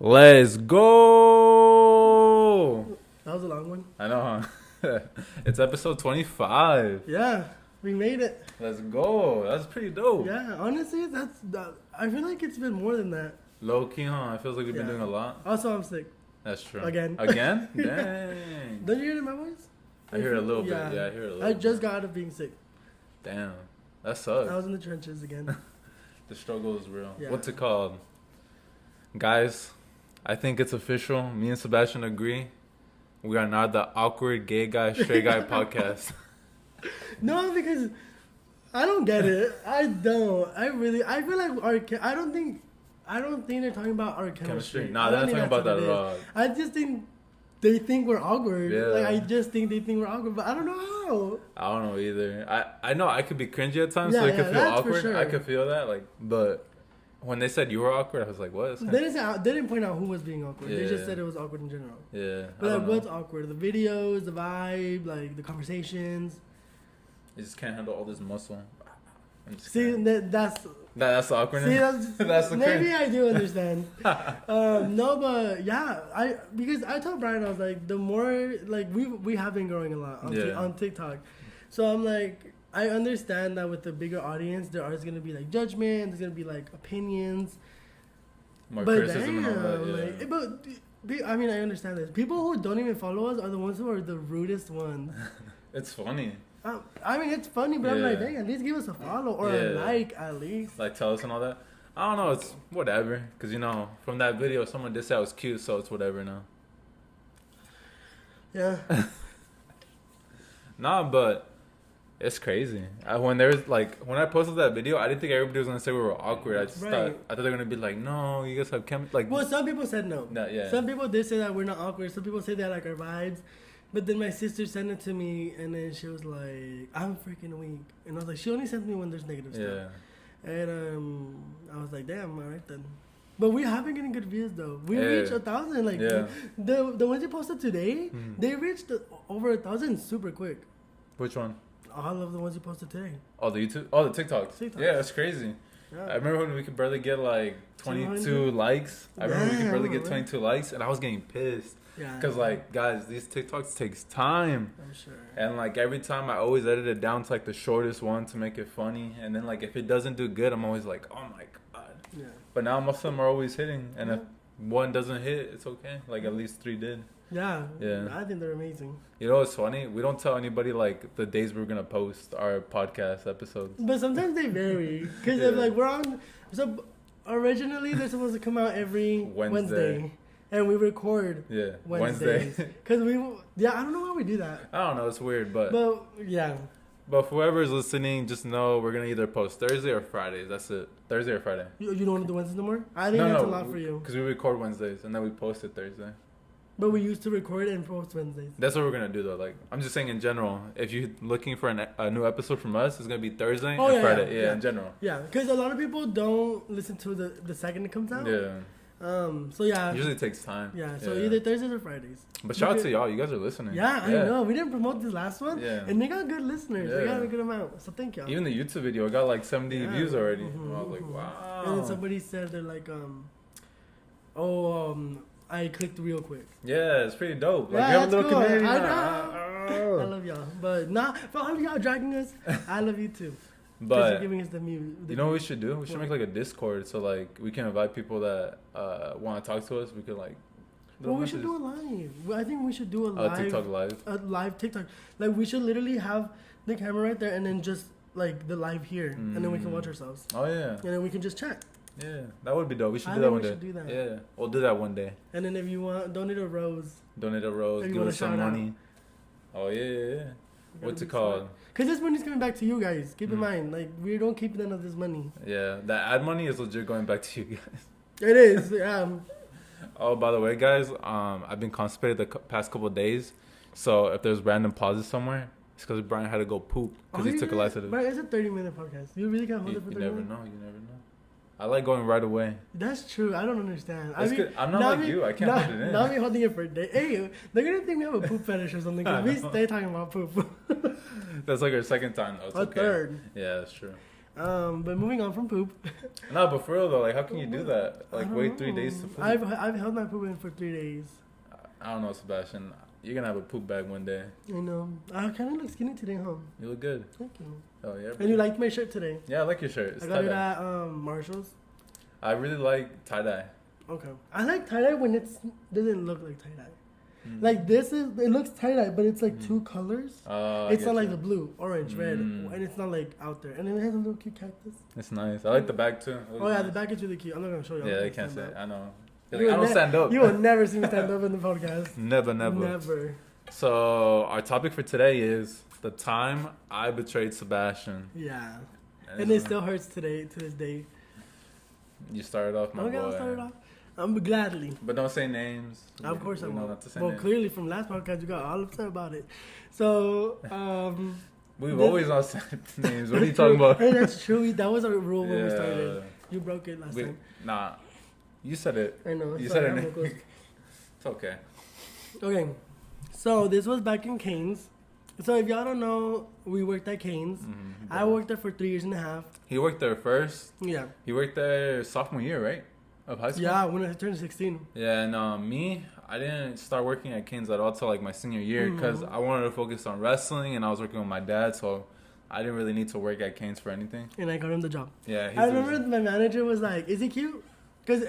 Let's go. That was a long one. I know, huh? It's episode 25. Yeah, we made it. Let's go. That's pretty dope. Yeah, honestly, I feel like it's been more than that. Low key, huh? It feels like we've been doing a lot. Also, I'm sick. That's true. Again? Dang. Don't you hear it in my voice? I hear it a little bit. Yeah, I hear it a little I just got out of being sick. Damn. That sucks. I was in the trenches again. The struggle is real. Yeah. What's it called? Guys, I think it's official. Me and Sebastian agree. We are not the awkward gay guy, straight guy podcast. No, because I don't get it. I don't. I feel like I don't think they're talking about our chemistry. Nah, they're not talking about that at all. I just think they think we're awkward. Yeah. Like, I just think they think we're awkward, but I don't know how. I don't know either. I know I could be cringy at times, Yeah, so it could feel that's for awkward. sure. I could feel that, but when they said you were awkward, I was like, what? They didn't point out who was being awkward. They Yeah. just said it was awkward in general. Yeah. But like, what's awkward? The videos, the vibe, like the conversations. You just can't handle all this muscle. See, that's the awkwardness. See, That's the maybe cringe. I do understand. No, but yeah, because I told Brian, I was like, the more like we have been growing a lot on TikTok, so I'm like, I understand that with the bigger audience, there is gonna be like judgment, there's gonna be like opinions, More but criticism and all that. Yeah. like, I mean, I understand this. People who don't even follow us are the ones who are the rudest ones. It's funny. I mean, it's funny, but I'm like, Yeah. dang, at least give us a follow or a like, at least. Like, tell us and all that. I don't know. It's whatever. Because, from that video, someone did say I was cute, so it's whatever now. Yeah. Nah, but it's crazy. When I posted that video, I didn't think everybody was going to say we were awkward. I thought they were going to be like, no, you guys have like. Well, some people said no. Yeah. Some people did say that we're not awkward. Some people say they like our vibes. But then my sister sent it to me, and then she was like, I'm freaking weak. And I was like, she only sends me when there's negative stuff. And I was like, damn, all right then. But we have been getting good views, though. We reached 1,000. Like, the ones you posted today, they reached over 1,000 super quick. Which one? All of the ones you posted today. Oh, the YouTube? Oh, the TikToks. Yeah, that's crazy. Yeah. I remember when we could barely get like 22 likes. I remember we could barely get 22 likes, and I was getting pissed. Yeah. Because, like, guys, these TikToks takes time. I'm sure. And, like, every time I always edit it down to, like, the shortest one to make it funny. And then, like, if it doesn't do good, I'm always like, oh, my God. Yeah. But now most of them are always hitting. And if one doesn't hit, it's okay. Like, at least 3 did. Yeah. I think they're amazing. You know what's funny? We don't tell anybody, like, the days we're going to post our podcast episodes. But sometimes they vary. Because, like, we're on... So, originally, they're supposed to come out every Wednesday. And we record Wednesdays. Because I don't know how we do that. I don't know, it's weird, but yeah. But for whoever's listening, just know we're going to either post Thursday or Fridays. That's it. Thursday or Friday. You don't want to do Wednesdays no more? I think that's a lot for you. Because we record Wednesdays, and then we post it Thursday. But we used to record and post Wednesdays. That's what we're going to do, though. Like, I'm just saying in general, if you're looking for a new episode from us, it's going to be Thursday and Friday. Yeah, in general. Yeah, because a lot of people don't listen to the second it comes out. Yeah. So yeah. Usually it takes time. Yeah, so either Thursdays or Fridays. But shout out to y'all. You guys are listening. Yeah, I know. We didn't promote this last one. Yeah. And they got good listeners. They got a good amount. So thank y'all. Even the YouTube video got like 70 views already. And I was like, wow. And then somebody said they're like, I clicked real quick. Yeah, it's pretty dope. Like, we have a little community. I love y'all. But for all of y'all dragging us, I love you too. But you're giving us the you know what we should do? We should make like a Discord so like we can invite people that want to talk to us. We could like. Well, we should do a live. I think we should do a live TikTok live. A live TikTok. Like we should literally have the camera right there and then just like the live here, and then we can watch ourselves. Oh yeah. And then we can just chat. Yeah, that would be dope. We should do that one day. Do that. Yeah, we'll do that one day. And then if you want, donate a rose. Give us some money. Oh yeah. What's it called? Because this money's coming back to you guys. Keep in mind, like, we don't keep none of this money. Yeah, that ad money is legit going back to you guys. It is, yeah. Oh, by the way, guys, I've been constipated the past couple of days. So if there's random pauses somewhere, it's because Brian had to go poop because he took a laxative. But it's a 30-minute podcast. You really can't hold it for 30 minutes? You never know. I like going right away. That's true. I don't understand. I'm not like you. I can't hold it in. Not me holding it for a day. Hey, they're going to think we have a poop fetish or something because we stay talking about poop. That's like our second time, though. It's third. Yeah, that's true. But moving on from poop. No, but for real though, like, how can you do that? Like, wait 3 days to poop. I've held my poop in for 3 days. I don't know, Sebastian. You're gonna have a poop bag one day. I know. I kind of look skinny today, huh? You look good. Thank you. Oh yeah. And you liked my shirt today? Yeah, I like your shirt. It's I got it at Marshall's. I really like tie dye. Okay. I like tie dye when it doesn't look like tie dye. Like it looks tie dye, but it's like 2 colors. It's not like the blue, orange, red, and it's not like out there. And then it has a little cute cactus. It's nice. I like the bag too. Oh yeah, the bag is really cute. I'm not gonna show you. Yeah, they can't say it. I know. Like, I don't stand up. You will never see me stand up in the podcast. Never. So our topic for today is the time I betrayed Sebastian. Yeah. And it still hurts to this day. You started off, my boy. I'll start it off. Gladly. But don't say names. Of course I won't. Not to say well, names. Clearly from last podcast you got all upset about it. So, we've always not said names. What are you talking about? Hey, that's true. That was our rule when we started. You broke it last time. Nah. You said it. I know. You said it. It's okay. Okay. So this was back in Canes. So if y'all don't know, we worked at Canes. Mm-hmm. I worked there for 3 years and a half. He worked there first? Yeah. He worked there sophomore year, right? Of high school? Yeah, when I turned 16. Yeah, and me, I didn't start working at Canes at all till like my senior year because I wanted to focus on wrestling and I was working with my dad, so I didn't really need to work at Canes for anything. And I got him the job. Yeah. I remember my manager was like, "Is he cute?" Because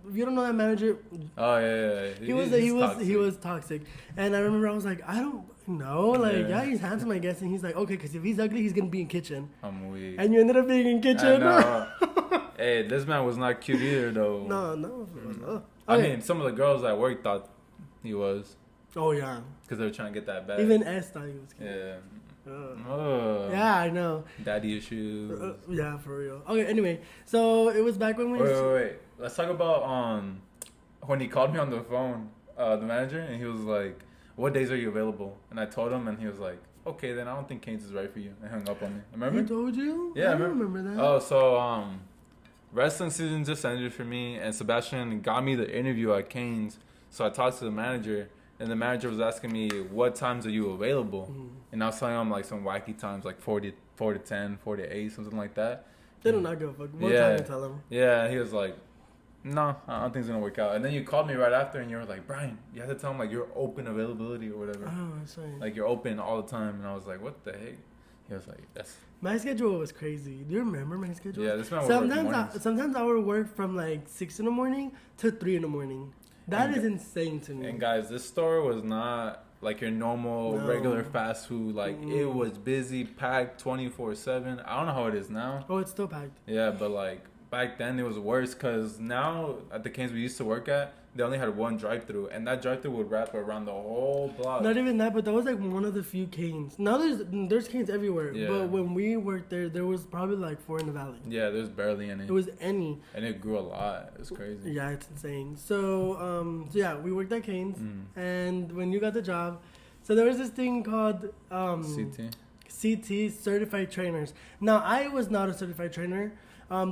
if you don't know that manager, oh yeah. He was toxic, and I remember I was like, I don't know, like yeah, he's handsome, I guess, and he's like, okay, because if he's ugly, he's gonna be in kitchen. I'm weak. And you ended up being in kitchen. Hey, this man was not cute either, though. No. Okay. I mean, some of the girls at work thought he was. Oh yeah. Because they were trying to get that bag. Even S thought he was cute. Yeah. Yeah, I know. Daddy issues. Yeah, for real. Okay, anyway, so it was back when we. Wait. Let's talk about when he called me on the phone, the manager, and he was like, "What days are you available?" And I told him, and he was like, "Okay, then I don't think Canes is right for you." And hung up on me. Remember? He told you? Yeah, I remember that. Oh, so wrestling season just ended for me, and Sebastian got me the interview at Canes. So I talked to the manager. And the manager was asking me, what times are you available? And I was telling him, like, some wacky times, like 4 to 10, 4 to 8, something like that. They do not give a fuck. What time to tell him? Yeah, and he was like, no, I don't think it's going to work out. And then you called me right after, and you were like, Brian, you have to tell him, like, your open availability or whatever. Oh, sorry. Like, you're open all the time. And I was like, what the heck? He was like, that's... My schedule was crazy. Do you remember my schedule? Yeah, this man would sometimes I would work from, like, 6 in the morning to 3 in the morning. That is insane to me. And guys, this store was not like your normal regular fast food. Like it was busy, packed 24/7. I don't know how it is now. Oh, it's still packed. Yeah, but like back then it was worse because now at the Canes we used to work at, they only had one drive-through, and that drive-through would wrap around the whole block. Not even that, but that was like one of the few Canes. Now there's Canes everywhere, but when we worked there was probably like 4 in the valley. Yeah, there's barely any. It was any. And it grew a lot. It's crazy. Yeah, it's insane. So yeah, we worked at Canes, and when you got the job, so there was this thing called CT, Certified Trainers. Now I was not a certified trainer. I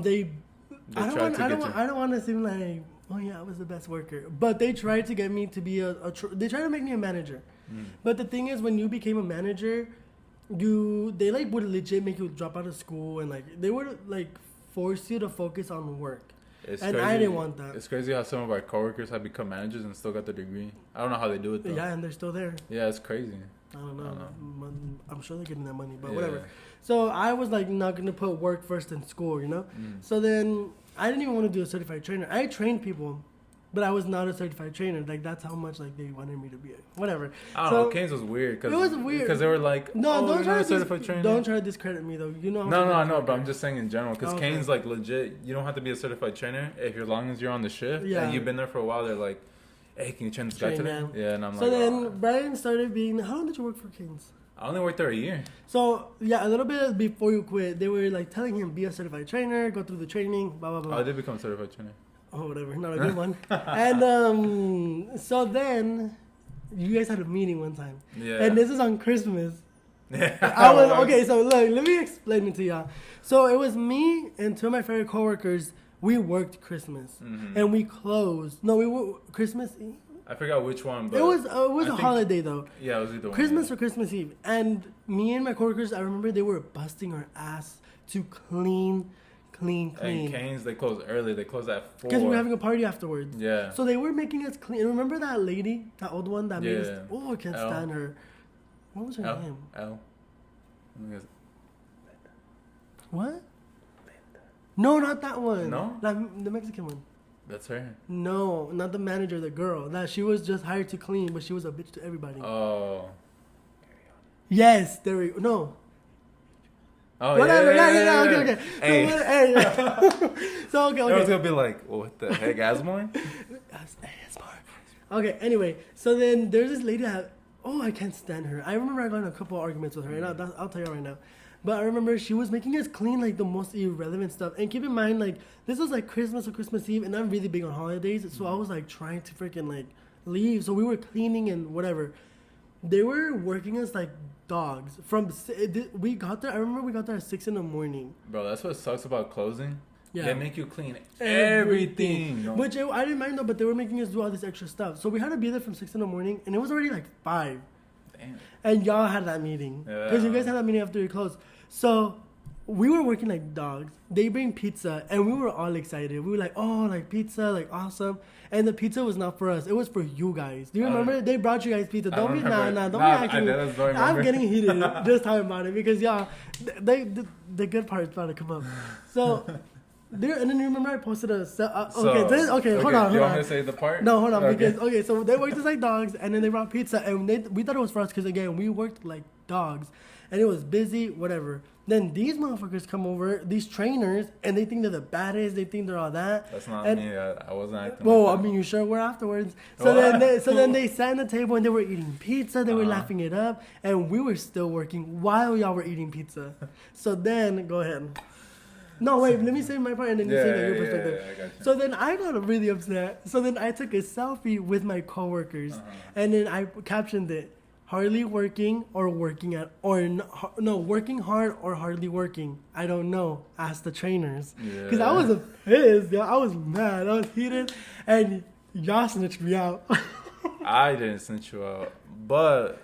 don't want to seem like, oh yeah, I was the best worker. But they tried to get me to be they tried to make me a manager. But the thing is, when you became a manager, they like would legit make you drop out of school, and like they would like force you to focus on work. It's and crazy. I didn't want that. It's crazy how some of our coworkers have become managers and still got the degree. I don't know how they do it though. Yeah, and they're still there. Yeah, it's crazy. I don't know. I'm sure they're getting that money, but whatever. So I was like not gonna put work first in school, you know. So then I didn't even want to do a certified trainer. I trained people, but I was not a certified trainer. Like that's how much like they wanted me to be. Whatever. I don't know. Canes was weird. It was weird because they were like, don't try to discredit me though. You know. No, I know, but I'm just saying in general because Canes like legit. You don't have to be a certified trainer if as long as you're on the shift and you've been there for a while. They're like, hey, can you train this guy today? Yeah, and I'm like. So then Brayan started being. How long did you work for Canes? I only worked there a year. So, yeah, a little bit before you quit, they were like telling him, be a certified trainer, go through the training, blah, blah, blah. Oh, I did become a certified trainer. Oh, whatever. Not a good one. And so then you guys had a meeting one time. Yeah. And this is on Christmas. Yeah. Okay, so look, let me explain it to y'all. So it was me and 2 of my favorite coworkers. We worked Christmas. And we closed. No, we were Christmas Eve. I forgot which one, but it was a holiday though. Yeah, it was either Christmas or Christmas Eve. And me and my coworkers, I remember they were busting our ass to clean. And Cane's, they close early. They close at 4. Because we were having a party afterwards. Yeah. So they were making us clean. And remember that lady, that old one that made us... Oh, I can't stand her. What was her name? L. What? No, not that one. No? The Mexican one. That's her. No, not the manager, the girl. That she was just hired to clean, but she was a bitch to everybody. Oh. Yes, there we go. No. Oh, whatever. Yeah. Okay. Hey. So, okay. I was going to be like, what the heck, Asmore? Okay, anyway. So then there's this lady that... Oh, I can't stand her. I remember I got in a couple of arguments with her, and I'll tell you right now. But I remember she was making us clean, like, the most irrelevant stuff. And keep in mind, like, this was, like, Christmas or Christmas Eve, and I'm really big on holidays. So I was, like, trying to freaking, like, leave. So we were cleaning and whatever. They were working us like dogs. We got there, I remember we got there at 6 in the morning. Bro, that's what sucks about closing. Yeah. They make you clean everything. Which I didn't mind, though, but they were making us do all this extra stuff. So we had to be there from 6 in the morning, and it was already, like, 5. Damn. And y'all had that meeting. Yeah. Because you guys had that meeting after you closed. So we were working like dogs. They bring pizza, and we were all excited. We were like, oh, like pizza, like awesome. And the pizza was not for us. It was for you guys. Do you remember? They brought you guys pizza. Don't be don't be acting. I'm getting heated just talking about it because y'all, the good part's about to come up. So, and then you remember I posted okay, hold on. You want me to say the part? No, hold on. Because so they worked us like dogs, and then they brought pizza, and we thought it was for us because again we worked like dogs, and it was busy, whatever. Then these motherfuckers come over, these trainers, and they think they're the baddest. They think they're all that. That's not me. I wasn't acting. Well, like I mean, you sure were afterwards. So then they sat at the table and they were eating pizza. They were laughing it up, and we were still working while y'all were eating pizza. So then, go ahead. No, wait. Let me say my part, and then you say that your perspective. Yeah, I got you. So then I got really upset. So then I took a selfie with my coworkers, and then I captioned it. Hardly working or working at working hard or hardly working. I don't know. Ask the trainers. Because I was pissed. Yeah, I was mad. I was heated, and y'all snitched me out. I didn't snitch you out, but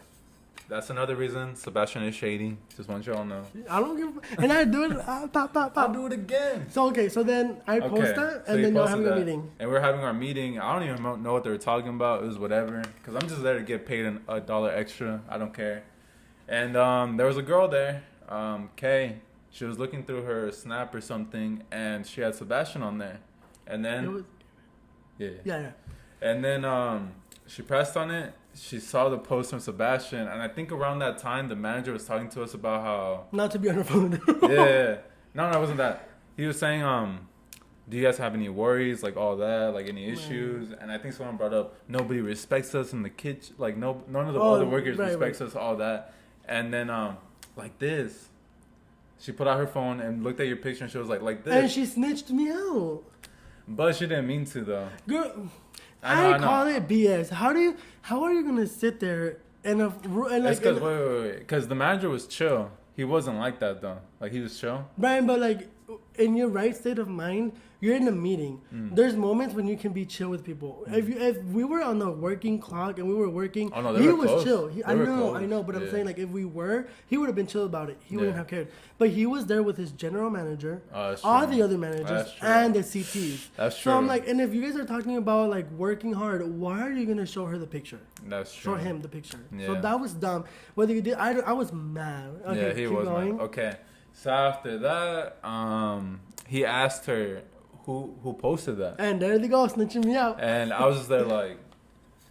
that's another reason Sebastian is shady. Just want y'all to know. I don't give. And I do it. I'll do it again. So then I post that, and then y'all having a meeting. And we're having our meeting. I don't even know what they were talking about. It was whatever. Because I'm just there to get paid $1 extra. I don't care. And there was a girl there, Kay. She was looking through her Snap or something, and she had Sebastian on there. And then, yeah. And then she pressed on it. She saw the post from Sebastian, and I think around that time, the manager was talking to us about how... Not to be on her phone. Yeah. No, it wasn't that. He was saying, do you guys have any worries, like all that, like any issues? And I think someone brought up, nobody respects us in the kitchen. Like, none of the other workers respects us, all that. And then, like this. She put out her phone and looked at your picture, and she was like this. And she snitched me out. But she didn't mean to, though. Girl... I call it BS. How are you gonna sit there and like? Wait. Because the manager was chill. He wasn't like that though. Like he was chill. Brian, but like in your right state of mind, you're in a meeting. There's moments when you can be chill with people. If we were on the working clock and we were working, he was close. Chill. I know, but I'm saying like if we were, he would have been chill about it. He wouldn't have cared. But he was there with his general manager, all the other managers, and the CTs. That's true. So I'm like, and if you guys are talking about like working hard, why are you gonna show her the picture? That's true. Show him the picture. Yeah. So that was dumb. Whether you did, I was mad. Okay, yeah, he was mad. Okay. So after that, he asked her who posted that. And there they go, snitching me out. And I was just there like,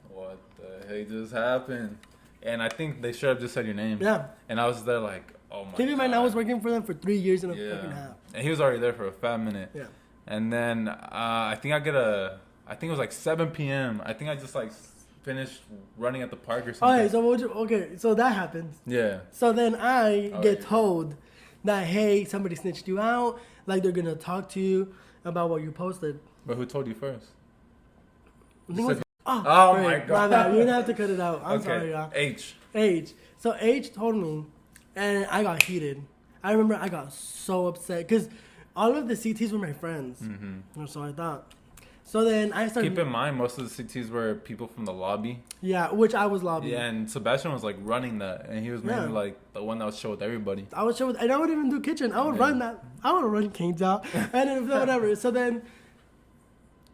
what the heck just happened? And I think they should have just said your name. Yeah. And I was there like, oh my God. Keep in mind, I was working for them for 3 years and a fucking half. And he was already there for a fat minute. Yeah. And then I think it was like 7 p.m. I think I just like finished running at the park or something. So that happens. Yeah. So then I get told that, hey, somebody snitched you out. Like they're going to talk to you about what you posted. But who told you first? Oh my God. You didn't have to cut it out. I'm sorry, y'all. H. So H told me, and I got heated. I remember I got so upset because all of the CTs were my friends. Mm-hmm. So I thought. So then I started... Keep in mind, most of the CTs were people from the lobby. Yeah, which I was lobbying. Yeah, and Sebastian was like running that, and he was mainly like the one that would show with everybody. I would show with, and I would even do kitchen. I would run that. I would run Canes out, and then whatever. So then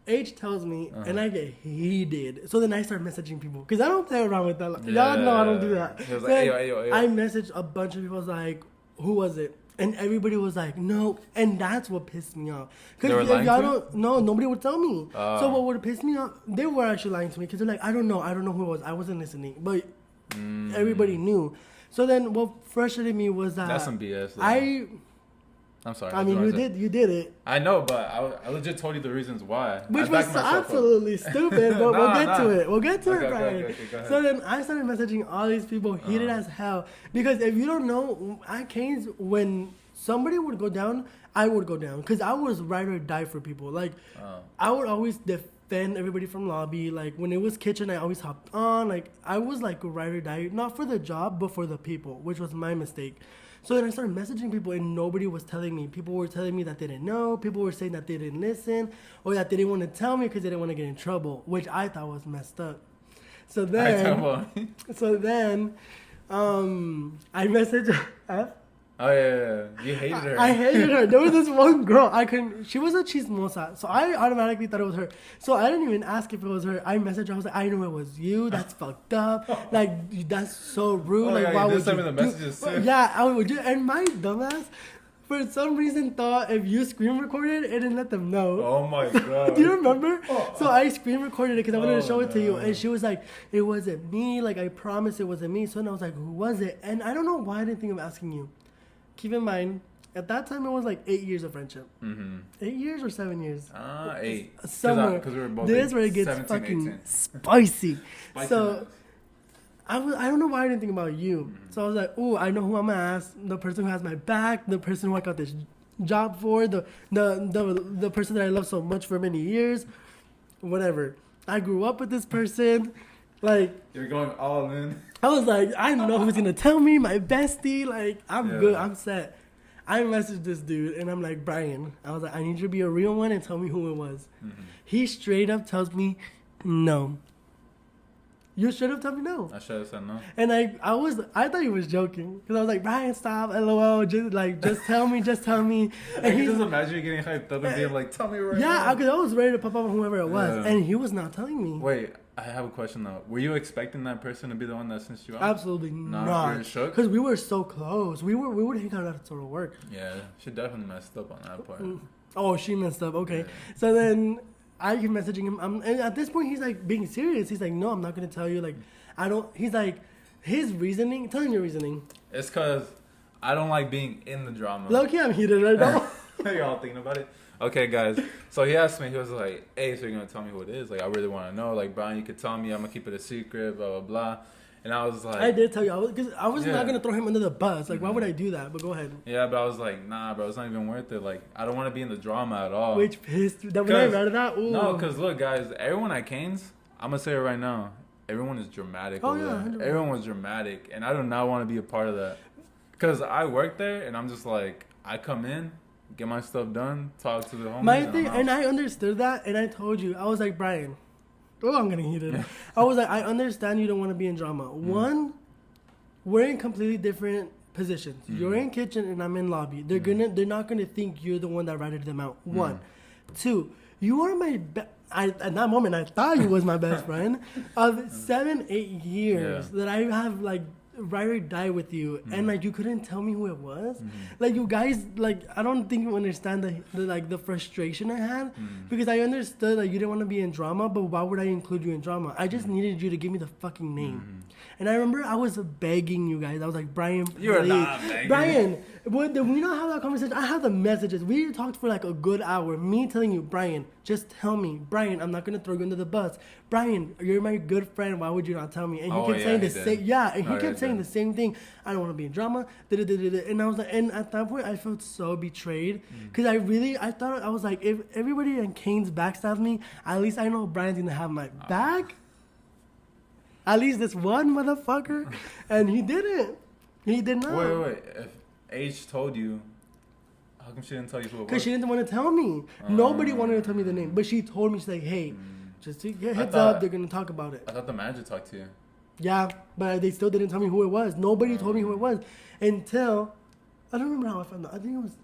H tells me, and I get heated. So then I start messaging people because I don't play around with that. Y'all know I don't do that. He was like, ayo. I messaged a bunch of people. I was like, who was it? And everybody was like, no. And that's what pissed me off. Because if y'all don't know, nobody would tell me. So what would piss me off, they were actually lying to me. Because they're like, I don't know who it was. I wasn't listening. But everybody knew. So then what frustrated me was that... That's some BS. I'm sorry. I mean, you did it. I know, but I legit told you the reasons why. Which was absolutely stupid, but we'll get to it. We'll get to it, Brian. Okay, so then I started messaging all these people, heated as hell. Because if you don't know, at Canes, when somebody would go down, I would go down. Because I was ride or die for people. Like, I would always defend everybody from lobby. Like, when it was kitchen, I always hopped on. Like, I was like a ride or die, not for the job, but for the people, which was my mistake. So then I started messaging people, and nobody was telling me. People were telling me that they didn't know. People were saying that they didn't listen, or that they didn't want to tell me because they didn't want to get in trouble, which I thought was messed up. So then, I messaged F. Oh, yeah. You hated her. I hated her. There was this one girl. She was a chismosa. So I automatically thought it was her. So I didn't even ask if it was her. I messaged her. I was like, I know it was you. That's fucked up. Like, that's so rude. Like, why would you the messages too. Yeah, I would do. And my dumbass, for some reason, thought if you screen recorded, it didn't let them know. Oh, my God. Do you remember? So I screen recorded it because I wanted to show it to you. And she was like, it wasn't me. Like, I promise it wasn't me. So then I was like, who was it? And I don't know why I didn't think of asking you. Keep in mind, at that time, it was like 8 years of friendship. 8 years or 7 years? 8. Somewhere. Because we were both this is where it gets 17, fucking 18. spicy. So, I don't know why I didn't think about you. So I was like, oh, I know who I'm going to ask. The person who has my back. The person who I got this job for. The person that I love so much for many years. Whatever. I grew up with this person. Like, you're going all in. I was like, I know who's gonna tell me, my bestie. Like, I'm good, I'm set. I messaged this dude and I'm like, Brayan. I was like, I need you to be a real one and tell me who it was. He straight up tells me, no. You straight up told me no. I should have said no. And I thought he was joking because I was like, Brayan, stop, LOL, just tell me, just tell me. And I can just imagine you getting hyped up and being like, tell me right now. Yeah, because I was ready to pop up on whoever it was, and he was not telling me. Wait. I have a question though. Were you expecting that person to be the one that snitched you out? Absolutely not. Because we were so close. We would hang out after work. Yeah, she definitely messed up on that part. Oh, she messed up. Okay. Yeah. So then I keep messaging him. And at this point, he's like being serious. He's like, no, I'm not going to tell you. Like, I don't. He's like, his reasoning. Tell him your reasoning. It's because I don't like being in the drama. Low-key, I'm heated right now. Y'all thinking about it? Okay, guys. So he asked me, he was like, hey, so you're going to tell me who it is? Like, I really want to know. Like, Brayan, you could tell me. I'm going to keep it a secret, blah, blah, blah. And I was like... I did tell you. Because I was not going to throw him under the bus. Like, why would I do that? But go ahead. Yeah, but I was like, nah, bro, it's not even worth it. Like, I don't want to be in the drama at all. Which pissed me. When I read that, ooh. No, because look, guys, everyone at Canes, I'm going to say it right now, everyone is dramatic over there. Everyone was dramatic. And I do not want to be a part of that. Because I work there, and I'm just like, I come in, get my stuff done, talk to the homies. My thing, and I understood that, and I told you, I was like, Brayan, oh, I'm getting heated. I was like, I understand you don't want to be in drama. One, we're in completely different positions. You're in kitchen, and I'm in lobby. They're not gonna think you're the one that ratted them out. One, two, you are my at that moment, I thought you was my best friend of 7-8 years that I have like. Ride or die with you, and like you couldn't tell me who it was. Like you guys, like I don't think you understand the frustration I had because I understood like you didn't want to be in drama, but why would I include you in drama? I just needed you to give me the fucking name. And I remember I was begging you guys. I was like, Brayan, please. You're not begging. Brayan, did we not have that conversation? I have the messages. We talked for like a good hour. Me telling you, Brayan, just tell me. Brayan, I'm not going to throw you under the bus. Brayan, you're my good friend. Why would you not tell me? And he kept saying the same. Yeah, and he kept saying the same thing. I don't want to be in drama. And I was like, and at that point, I felt so betrayed because I thought I was like, if everybody in Canes backstabbed me, at least I know Brayan's going to have my back. At least this one How come she didn't tell you who it was? Because she didn't want to tell me. Nobody wanted to tell me the name. But she told me, she's like, hey, just to get heads up, they're going to talk about it. I thought the manager talked to you. Yeah, but they still didn't tell me who it was. Nobody told me who it was until... I don't remember how I found out.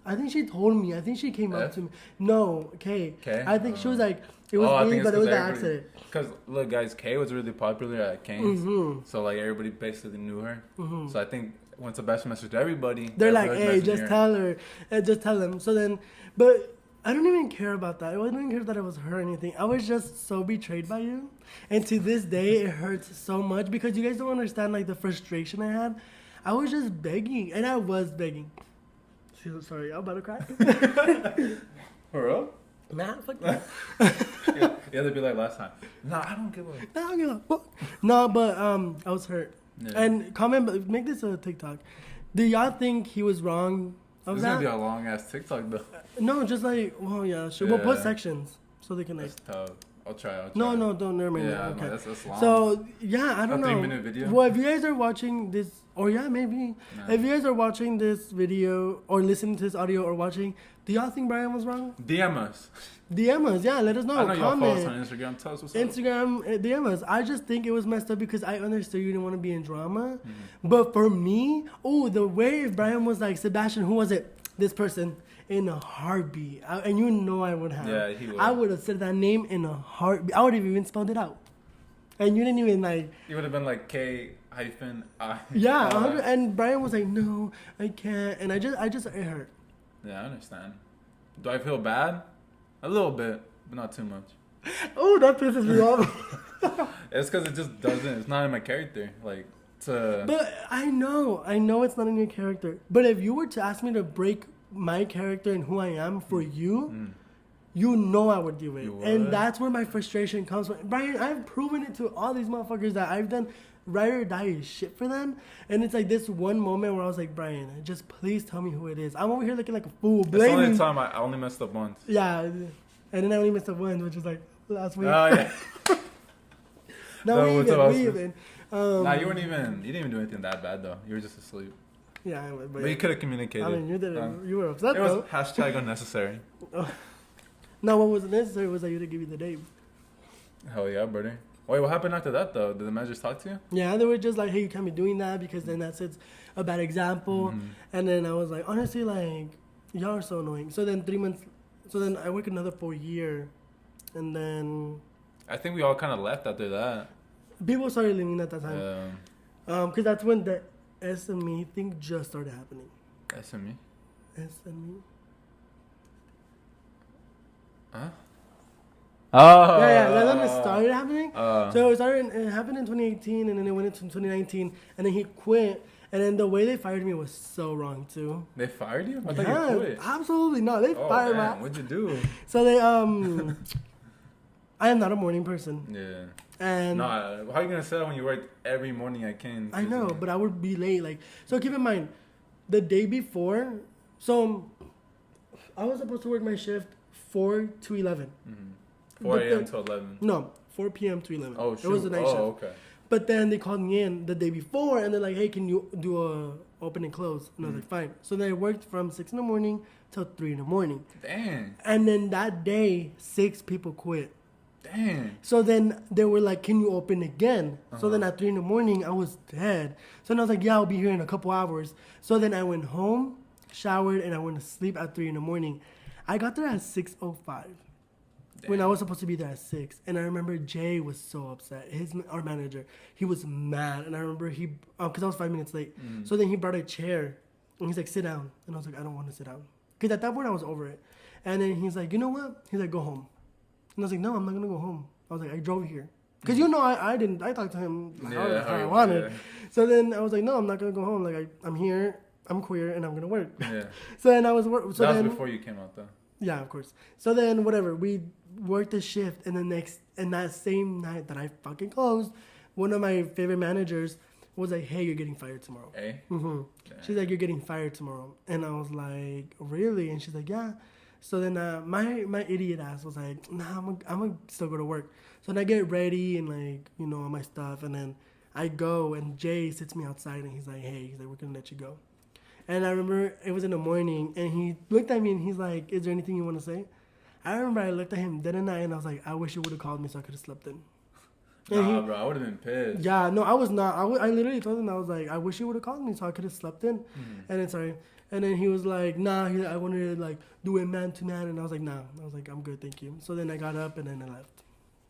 I think she told me. I think she came up to me. No, Kay. I think she was like, it was me, but it was an accident. Because, look, guys, Kay was really popular at Kane's. So, like, everybody basically knew her. So, I think when Sebastian messaged everybody, they're like, hey, just tell her. Just tell them. So then, but I don't even care about that. I don't even care that it was her or anything. I was just so betrayed by you. And to this day, it hurts so much because you guys don't understand, like, the frustration I had. I was just begging, and I was begging. Sorry, I'm about to cry. For real? Nah, fuck that. Yeah, they'd be like last time. Nah, I don't give a. No, but I was hurt. Yeah. And make this a TikTok. Do y'all think he was wrong of this that? It's gonna be a long ass TikTok though. No, just like, well, yeah, sure. Yeah. We'll put sections so they can like. That's tough. I'll try. No, don't never mind. Yeah, okay. No, that's long. So yeah, I don't know. 3-minute video. Well, if you guys are watching this, or yeah, maybe if you guys are watching this video or listening to this audio or watching, do y'all think Brayan was wrong? DM us. DM us, yeah. Let us know. I know y'all follow us comment. on Instagram. Tell us what's Instagram, DM us. I just think it was messed up because I understood you didn't want to be in drama, but for me, the way Brayan was like, Sebastian, who was it? This person. In a heartbeat. And you know I would have. Yeah, he would. I would have said that name in a heartbeat. I would have even spelled it out. And you didn't even like... You would have been like K-I. Yeah, and Brayan was like, no, I can't. And it hurt. Yeah, I understand. Do I feel bad? A little bit, but not too much. Oh, that pisses me off. It's because it just doesn't. It's not in my character. Like, But I know it's not in your character. But if you were to ask me to break my character and who I am for you, you know I would do it. And that's where my frustration comes from. Brayan, I've proven it to all these motherfuckers that I've done ride or die shit for them. And it's like this one moment where I was like, Brayan, just please tell me who it is. I'm over here looking like a fool. That's the only time I only messed up once. Yeah. And then I only messed up once, which was like last week. Oh, yeah. No, we even. Nah, you didn't even do anything that bad though. You were just asleep. Yeah, but you could have communicated. I mean, you were upset. It was hashtag unnecessary. No, what was necessary was that you to give you the name. Hell yeah, buddy. Wait, what happened after that though? Did the managers talk to you? Yeah, they were just like, "Hey, you can't be doing that because then that sets a bad example." And then I was like, honestly, like, y'all are so annoying. So then 3 months. So then I worked another full year, and then I think we all kind of left after that. People started leaving at that time. Because that's when the SME thing just started happening. SME? SME? Huh? Oh! Yeah, that's when it started happening. So it happened in 2018, and then it went into 2019, and then he quit. And then the way they fired me was so wrong, too. They fired you? I thought you quit. Absolutely not. They fired me. What'd you do? So they, I am not a morning person. Yeah. And no, how are you gonna say that when you work every morning at Kane's? I know, but I would be late. Like, so keep in mind, the day before, so I was supposed to work my shift 4 to 11. 4 a.m. to 11. No, 4 p.m. to 11. Oh, shoot. It was a night shift. Oh, okay. But then they called me in the day before, and they're like, "Hey, can you do a open and close?" And I was like, "Fine." So then I worked from 6 in the morning till 3 in the morning. Dang. And then that day, 6 people quit. Dang. So then they were like, "Can you open again?" So then at 3 in the morning, I was dead. So then I was like, "Yeah, I'll be here in a couple hours." So then I went home, showered, and I went to sleep at 3 in the morning. I got there at 6:05 when I was supposed to be there at 6. And I remember Jay was so upset. Our manager, he was mad. And I remember because I was 5 minutes late. So then he brought a chair and he's like, "Sit down." And I was like, "I don't want to sit down." Because at that point I was over it. And then he's like, "You know what?" He's like, "Go home." And I was like, "No, I'm not going to go home." I was like, "I drove here." Because I talked to him how I wanted. Yeah. So then I was like, "No, I'm not going to go home. Like, I'm here, I'm queer, and I'm going to work." Yeah. So then I was working. So that was before you came out though. Yeah, of course. So then whatever, we worked a shift, and that same night that I fucking closed, one of my favorite managers was like, "Hey, you're getting fired tomorrow." Hey? She's like, "You're getting fired tomorrow." And I was like, "Really?" And she's like, "Yeah." So then my idiot ass was like, "Nah, I'm gonna still go to work." So then I get ready and like, all my stuff. And then I go and Jay sits me outside and he's like, "Hey," he's like, "We're gonna let you go." And I remember it was in the morning, and he looked at me and he's like, "Is there anything you want to say?" I remember I looked at him dead and night, and I was like, "I wish you would have called me so I could have slept in." Bro, I would have been pissed. Yeah, no, I was not. I literally told him, I was like, "I wish you would have called me so I could have slept in." And then sorry. And then he was like, "Nah, I wanted to like do it man to man," and I was like, "Nah." I was like, "I'm good, thank you." So then I got up and then I left.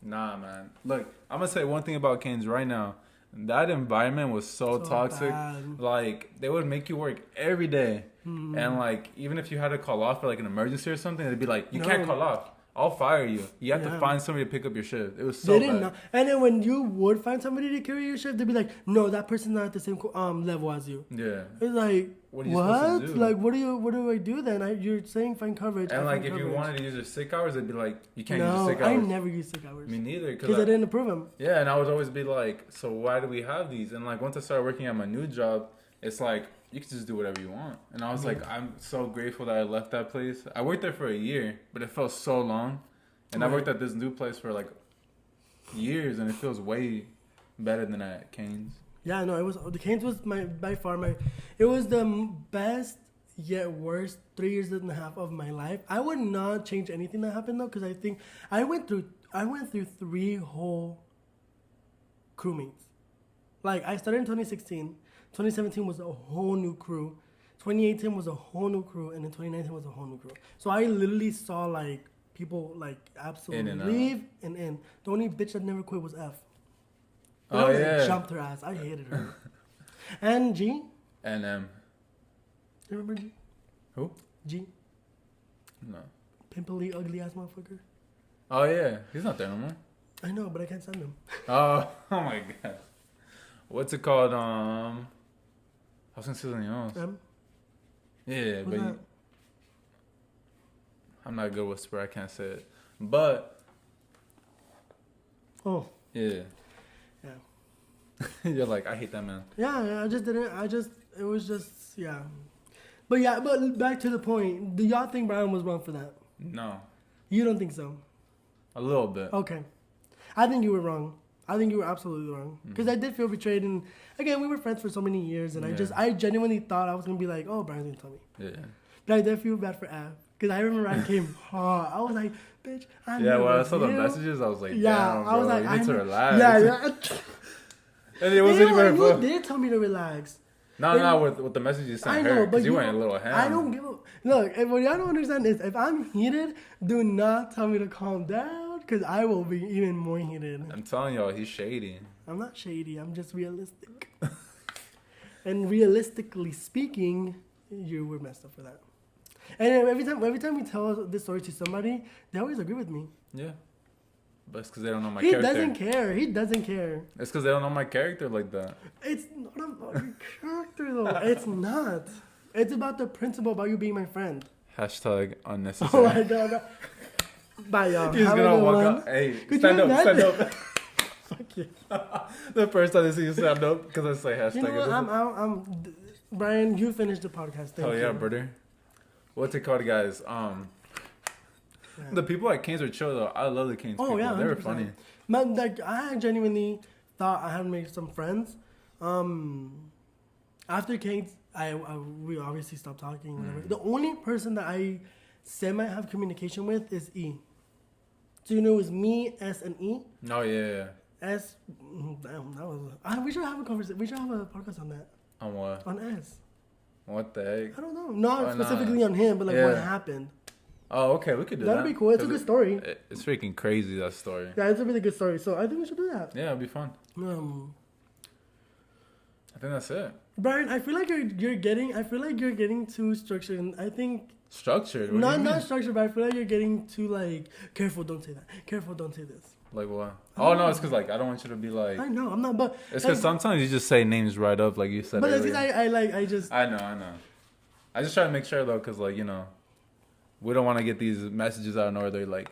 Nah, man. Look, I'm gonna say one thing about Canes right now. That environment was so toxic. Bad. Like, they would make you work every day. And, like, even if you had to call off for, like, an emergency or something, they'd be like, you can't call off. I'll fire you. You have to find somebody to pick up your shift. It was so bad. And then when you would find somebody to carry your shift, they'd be like, "No, that person's not at the same level as you." Yeah. It's like, what? Supposed to do? Like, what do I do then? You're saying find coverage. And like, if you wanted to use your sick hours, they'd be like, "You can't use your sick No, hours." I never use sick hours. Me neither, because I didn't approve them. Yeah, and I would always be like, "So why do we have these?" And like, once I started working at my new job, it's like you can just do whatever you want. And I was like, I'm so grateful that I left that place. I worked there for a year, but it felt so long. And I worked at this new place for like years, and it feels way better than at Canes. Yeah, no, the Canes was by far it was the best yet worst 3.5 years of my life. I would not change anything that happened though, because I think I went through 3 whole crewmates. Like, I started in 2016. 2017 was a whole new crew. 2018 was a whole new crew, and then 2019 was a whole new crew. So I literally saw like people like absolutely leave and in. The only bitch that never quit was F. I jumped her ass. I hated her. And G. And You remember G? Who? G. No. Pimply, ugly ass motherfucker. Oh yeah, he's not there no more. I know, but I can't send him. Oh my god. What's it called? I was gonna say something else. Yeah, but I'm not a good whisperer. I can't say it. But. Oh. Yeah. Yeah. You're like, I hate that man. Yeah, I just didn't. It was just, yeah. But back to the point. Do y'all think Brayan was wrong for that? No. You don't think so? A little bit. Okay. I think you were wrong. I think you were absolutely wrong. Because I did feel betrayed. And again, we were friends for so many years. And I genuinely thought I was going to be like, oh, Brayan's going to tell me. Yeah. But I did feel bad for Av. Because I remember I came hard. I was like, bitch, I know. Yeah, when I saw the messages, I was like, damn, bro, I was like, you need to relax. Yeah. And it wasn't even you did tell me to relax. No, with the message you sent her, because you went a little ham. I don't give a... Look, what y'all don't understand is, if I'm heated, do not tell me to calm down, because I will be even more heated. I'm telling y'all, he's shady. I'm not shady, I'm just realistic. And realistically speaking, you were messed up for that. And every time we tell this story to somebody, they always agree with me. Yeah. But it's because they don't know my character. He doesn't care. It's because they don't know my character like that. It's not about your character, though. It's not. It's about the principle about you being my friend. Hashtag unnecessary. Oh, my God. Bye, y'all. He's going to walk out. Hey, stand up. Fuck you. The first time I see you stand up, because I say hashtag. You know what? I'm Brayan, you finished the podcast. Thank you. Yeah, brother. What's it called, guys? The people at Canes are chill, though. I love the Canes people. Yeah, 100%. They were funny. Man, like, I genuinely thought I had made some friends. After Canes, we obviously stopped talking. Whatever. The only person that I semi-have communication with is E. So, you know, it was me, S, and E. Oh, yeah. S, damn, that was... we should have a conversation. We should have a podcast on that. On what? On S. What the heck? I don't know. Not specifically on him, but like what happened. Oh, okay, we could do that. That'd be cool. It's a good story. It's freaking crazy, that story. Yeah, it's a really good story. So I think we should do that. Yeah, it'd be fun. I think that's it. Brayan, I feel like you're getting too structured. And I think structured. Not structured, but I feel like you're getting too like careful. Don't say that. Careful. Don't say this. Like what? Oh no, it's because like I don't want you to be like. I know I'm not, but it's because sometimes you just say names right up, like you said. But earlier. I know. I just try to make sure though, because like we don't want to get these messages out of nowhere. They're like,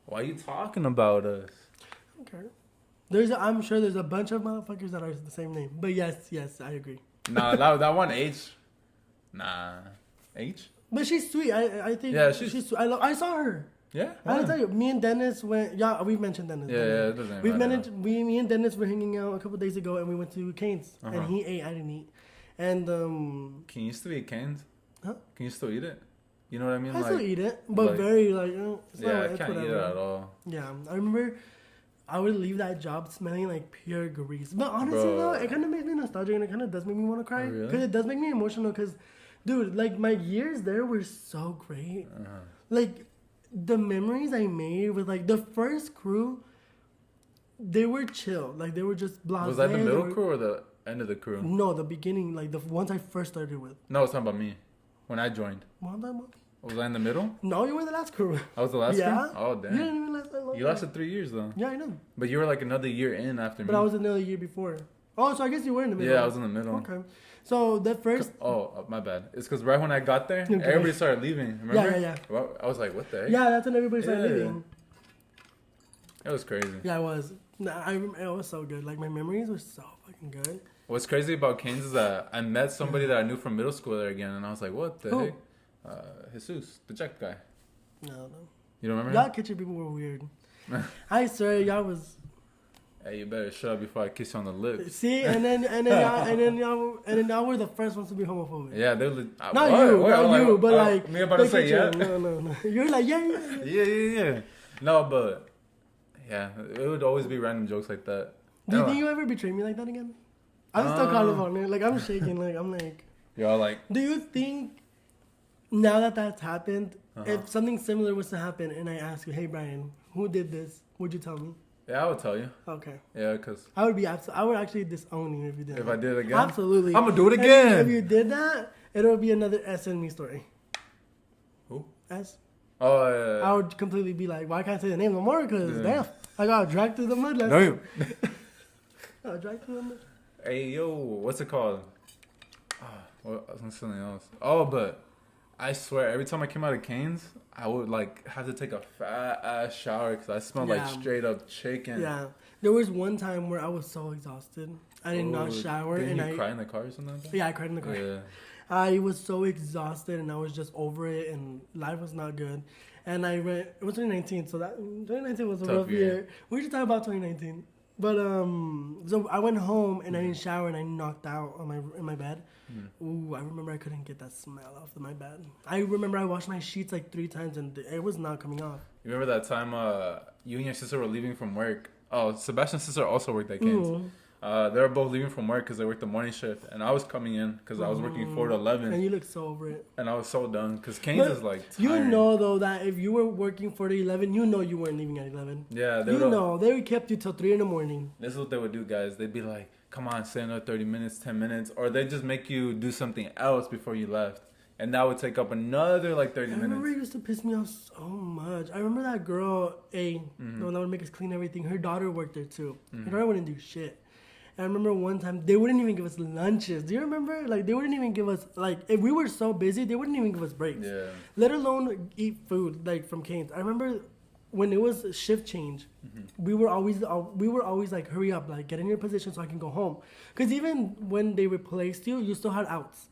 why are you talking about us? Okay. I'm sure there's a bunch of motherfuckers that are the same name. But yes, I agree. Nah, that one H. Nah, H. But she's sweet. I think. Yeah, she's sweet. I saw her. Yeah. I'll tell you. Me and Dennis went. Yeah, we've mentioned Dennis. Yeah, it doesn't matter. Me and Dennis were hanging out a couple days ago, and we went to Canes, and he ate. I didn't eat. And can you still eat canes? Huh? Can you still eat it? You know what I mean? I still eat it, but very like it's yeah, not, I can't eat it at all. Yeah, I remember I would leave that job smelling like pure grease. But honestly, though, it kind of makes me nostalgic and it kind of does make me want to cry. Because it does make me emotional. Because, dude, like, my years there were so great. Like, the memories I made with, like, the first crew, they were chill. Like, they were just blasé. Was that the middle crew or the end of the crew? No, the beginning. Like, the ones I first started with. No, it's not about me. When I joined. Was I in the middle? No, you were the last crew. I was the last crew? Oh, damn. You didn't even last that long. You lasted 3 years, though. Yeah, I know. But you were like another year in after me. But I was another year before. Oh, so I guess you were in the middle. Yeah, I was in the middle. Okay. So, the first... Oh, my bad. It's because right when I got there, everybody started leaving. Remember? Yeah. I was like, what the heck? Yeah, that's when everybody started leaving. It was crazy. Yeah, it was. It was so good. Like, my memories were so fucking good. What's crazy about Canes is that I met somebody that I knew from middle school there again, and I was like, what the heck? Jesus, the Jack guy. No. You don't remember Y'all kitchen people were weird. I swear, y'all was... Hey, you better shut up before I kiss you on the lips. See, and then y'all were the first ones to be homophobic. Yeah, they're not you, but like me about to say yeah. No. You're like yeah. No, but yeah, it would always be random jokes like that. Do you think you ever betray me like that again? I'm still kind of on it. Like I'm shaking. Like I'm like. You're all like. Do you think now that that's happened, if something similar was to happen, and I ask you, hey Brian, who did this? Would you tell me? Yeah, I would tell you. Okay. Yeah, because... I would actually disown you if you did If I did it again? Absolutely. I'm going to do it again. If you did that, it'll be another S and me story. Who? S. Oh, yeah. I would completely be like, why can't I say the name no more? Because, damn, I got dragged through the mud last time. I got dragged through the mud. Hey, yo, what's it called? Well, I was going to say something else. Oh, but I swear, every time I came out of Canes... I would like have to take a fat ass shower because I smelled like straight up chicken. Yeah, there was one time where I was so exhausted. I did not shower. Did you cry in the car or something like that? Yeah, I cried in the car. Yeah. I was so exhausted and I was just over it and life was not good. And I went. It was 2019, so 2019 was a rough year. We should talk about 2019. But so I went home and I didn't shower and I knocked out in my bed. Ooh, I remember I couldn't get that smell off of my bed. I remember I washed my sheets like 3 times and it was not coming off. You remember that time you and your sister were leaving from work? Oh, Sebastian's sister also worked at Canes. They were both leaving from work because they worked the morning shift, and I was coming in because I was working 4 to 11. And you look so over it. And I was so done because Canes is like tired. You know though that if you were working 4 to 11, you know you weren't leaving at 11. Yeah, they kept you till 3 in the morning. This is what they would do, guys. They'd be like, "Come on, stay another 30 minutes, 10 minutes," or they just make you do something else before you left. And that would take up another like 30 minutes. I remember it used to piss me off so much. I remember that girl, the one that would make us clean everything. Her daughter worked there too. Her daughter wouldn't do shit. And I remember one time, they wouldn't even give us lunches. Do you remember? Like, they wouldn't even give us, like, if we were so busy, they wouldn't even give us breaks. Yeah. Let alone eat food, like, from Canes. I remember when it was shift change, we were always like, hurry up, like, get in your position so I can go home. Because even when they replaced you, you still had outs.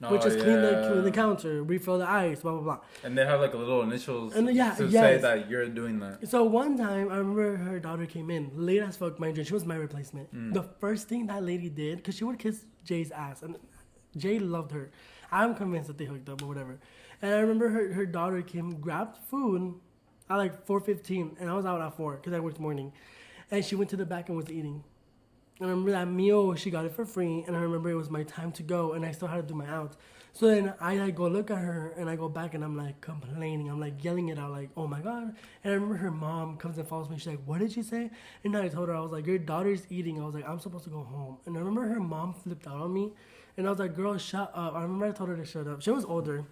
Which is clean the counter, refill the ice, blah, blah, blah. And they have like a little initials to say that you're doing that. So one time, I remember her daughter came in, late as fuck, mind you, she was my replacement. The first thing that lady did, because she would kiss Jay's ass, and Jay loved her. I'm convinced that they hooked up or whatever. And I remember her daughter came, grabbed food at like 4:15, and I was out at 4 because I worked morning. And she went to the back and was eating. And I remember that meal, she got it for free, and I remember it was my time to go, and I still had to do my outs. So then I like go look at her, and I go back, and I'm like complaining, I'm like yelling it out, like, oh my God. And I remember her mom comes and follows me, she's like, what did you say? And I told her, I was like, your daughter's eating. I was like, I'm supposed to go home. And I remember her mom flipped out on me, and I was like, girl, shut up. I remember I told her to shut up. She was older.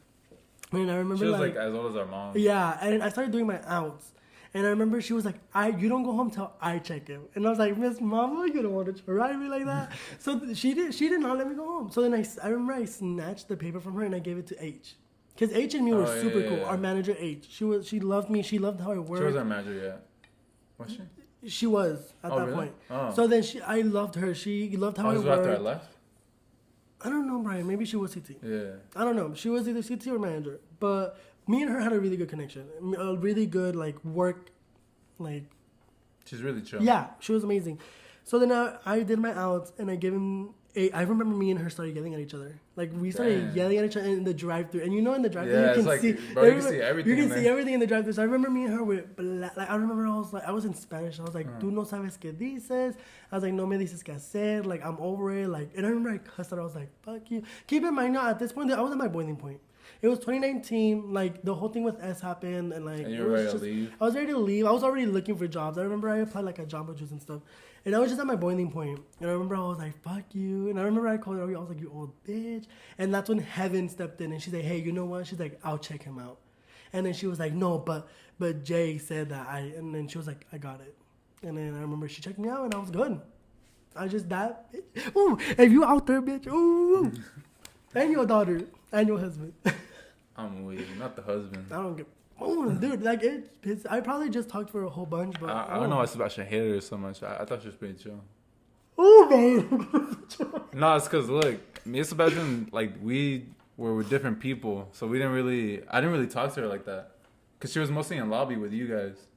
And I remember she was like as old as our mom. Yeah, and I started doing my outs. And I remember she was like, you don't go home till I check in. And I was like, Miss Mama, you don't want to try me like that. So she did not let me go home. So then I remember I snatched the paper from her and I gave it to H. Because H and me were super cool. Our manager H. She loved me. She loved how I worked. She was our manager, yeah. Was she? She was at that point. Oh. So then I loved her. She loved how I worked. After I left? I don't know, Brian. Maybe she was CT. Yeah. I don't know. She was either CT or manager. But me and her had a really good connection. A really good, like, work, like... She's really chill. Yeah, she was amazing. So then I did my outs, and I gave him I remember me and her started yelling at each other. Like, we started yelling at each other in the drive-thru. And you know, in the drive-thru, you can see... Bro, you can see everything. You can see everything in the drive-thru. So I remember me and her were... Like, I remember I was in Spanish. I was like, tú no sabes qué dices. I was like, no me dices qué hacer. Like, I'm over it. Like, and I remember I cussed her. I was like, fuck you. Keep in mind, now, at this point, I was at my boiling point. It was 2019. Like, the whole thing with S happened. And, like... And you were ready to leave? I was ready to leave. I was already looking for jobs. I remember I applied, like, at Jamba Juice and stuff. And I was just at my boiling point. And I remember I was like, fuck you. And I remember I called her. I was like, you old bitch. And that's when Heaven stepped in. And she's like, hey, you know what? She's like, I'll check him out. And then she was like, no, but Jay said that. And then she was like, I got it. And then I remember she checked me out and I was good. I just, that bitch. Ooh, if you out there, bitch. Ooh. And your daughter. And your husband. I'm weak. Not the husband. I don't get... Oh, dude, like, I probably just talked for a whole bunch, but... I don't know why Sebastian hated her so much. I thought she was pretty chill. Oh, man. No, it's because, look, me and Sebastian, like, we were with different people, so I didn't really talk to her like that. Because she was mostly in lobby with you guys.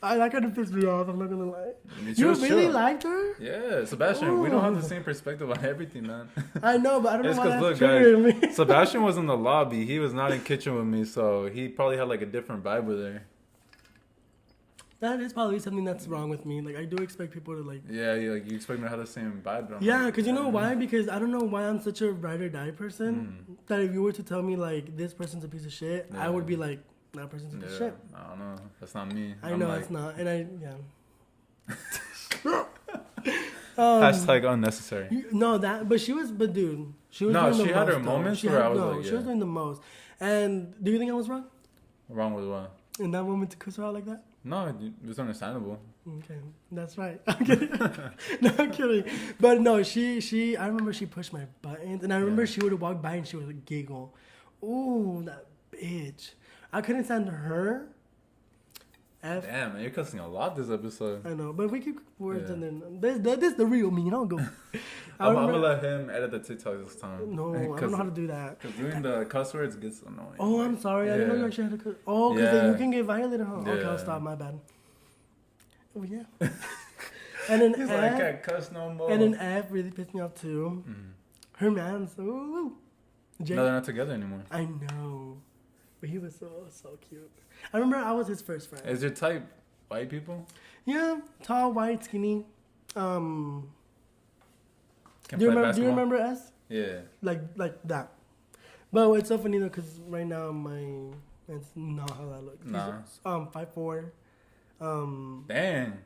That kind of pissed me off, I'm not going to lie. You really liked her? Yeah, Sebastian, we don't have the same perspective on everything, man. I know, but I don't know why that's triggering me. Sebastian was in the lobby. He was not in kitchen with me, so he probably had, like, a different vibe with her. That is probably something that's wrong with me. Like, I do expect people to, like... Yeah, you expect me to have the same vibe. Yeah, because you know why? Because I don't know why I'm such a ride or die person. That if you were to tell me, like, this person's a piece of shit, I would be like... That person's a piece of shit. I don't know. That's not me. I know it's not. And Hashtag unnecessary. But dude, she was doing the most. No, she had her moments where I was like, she was doing the most. And do you think I was wrong? Wrong with what? In that moment to cuss her out like that? No, it was understandable. Okay, that's right. I'm kidding. No, I'm kidding. But no, I remember she pushed my buttons. And I remember she would walk by and she would giggle. Ooh, that bitch. I couldn't stand her. Damn, man, you're cussing a lot this episode. I know, but we keep words and then this the real me. Don't go. I'm gonna let him edit the TikTok this time. No, I don't know how to do that. Because doing the cuss words gets annoying. Oh, I'm sorry. I didn't know you actually had to cuss. Oh, because then you can get violated, huh? Okay, I'll stop. My bad. Oh yeah. And then he's like, I can't cuss no more. And then F really pissed me off too. Her man's ooh. No, they're not together anymore. I know. But he was so cute. I remember I was his first friend. Is your type white people? Yeah, tall, white, skinny. Do you remember S? Yeah. Like that. But it's so funny though, because right now it's not how that looks. Nah. He's 5'4". Dang.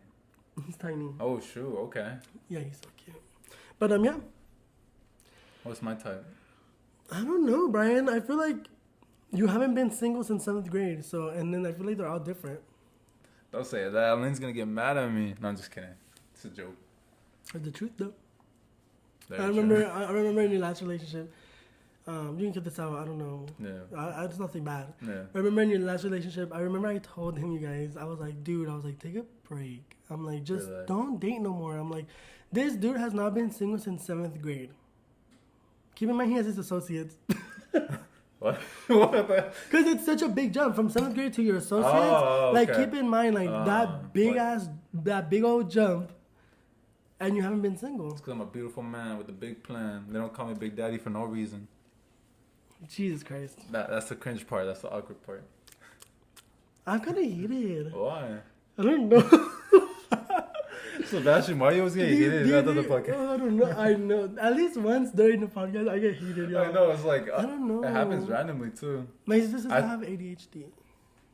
He's tiny. Oh shoot. Okay. Yeah, he's so cute. But yeah. What's my type? I don't know, Brian. I feel like you haven't been single since 7th grade, and then I feel like they're all different. Don't say that. Lynn's gonna get mad at me. No, I'm just kidding. It's a joke. It's the truth, though. I remember in your last relationship. You can cut this out. I don't know. Yeah. It's nothing bad. Yeah. I remember in your last relationship. I remember I told him, you guys. I was like, dude. take a break. I'm like, just don't date no more. I'm like, this dude has not been single since 7th grade. Keep in mind he has his associates. What? Because it's such a big jump from 7th grade to your associates. Oh, okay. Like, keep in mind, like, that big old jump, and you haven't been single. It's because I'm a beautiful man with a big plan. They don't call me Big Daddy for no reason. Jesus Christ. That's the cringe part. That's the awkward part. I'm kind of heated. Why? I don't know. Sebastian, why you always get heated after the podcast? I don't know. I know. At least once during the podcast, I get heated. Y'all. I know. It's like I don't know. It happens randomly too. My sister says I have ADHD,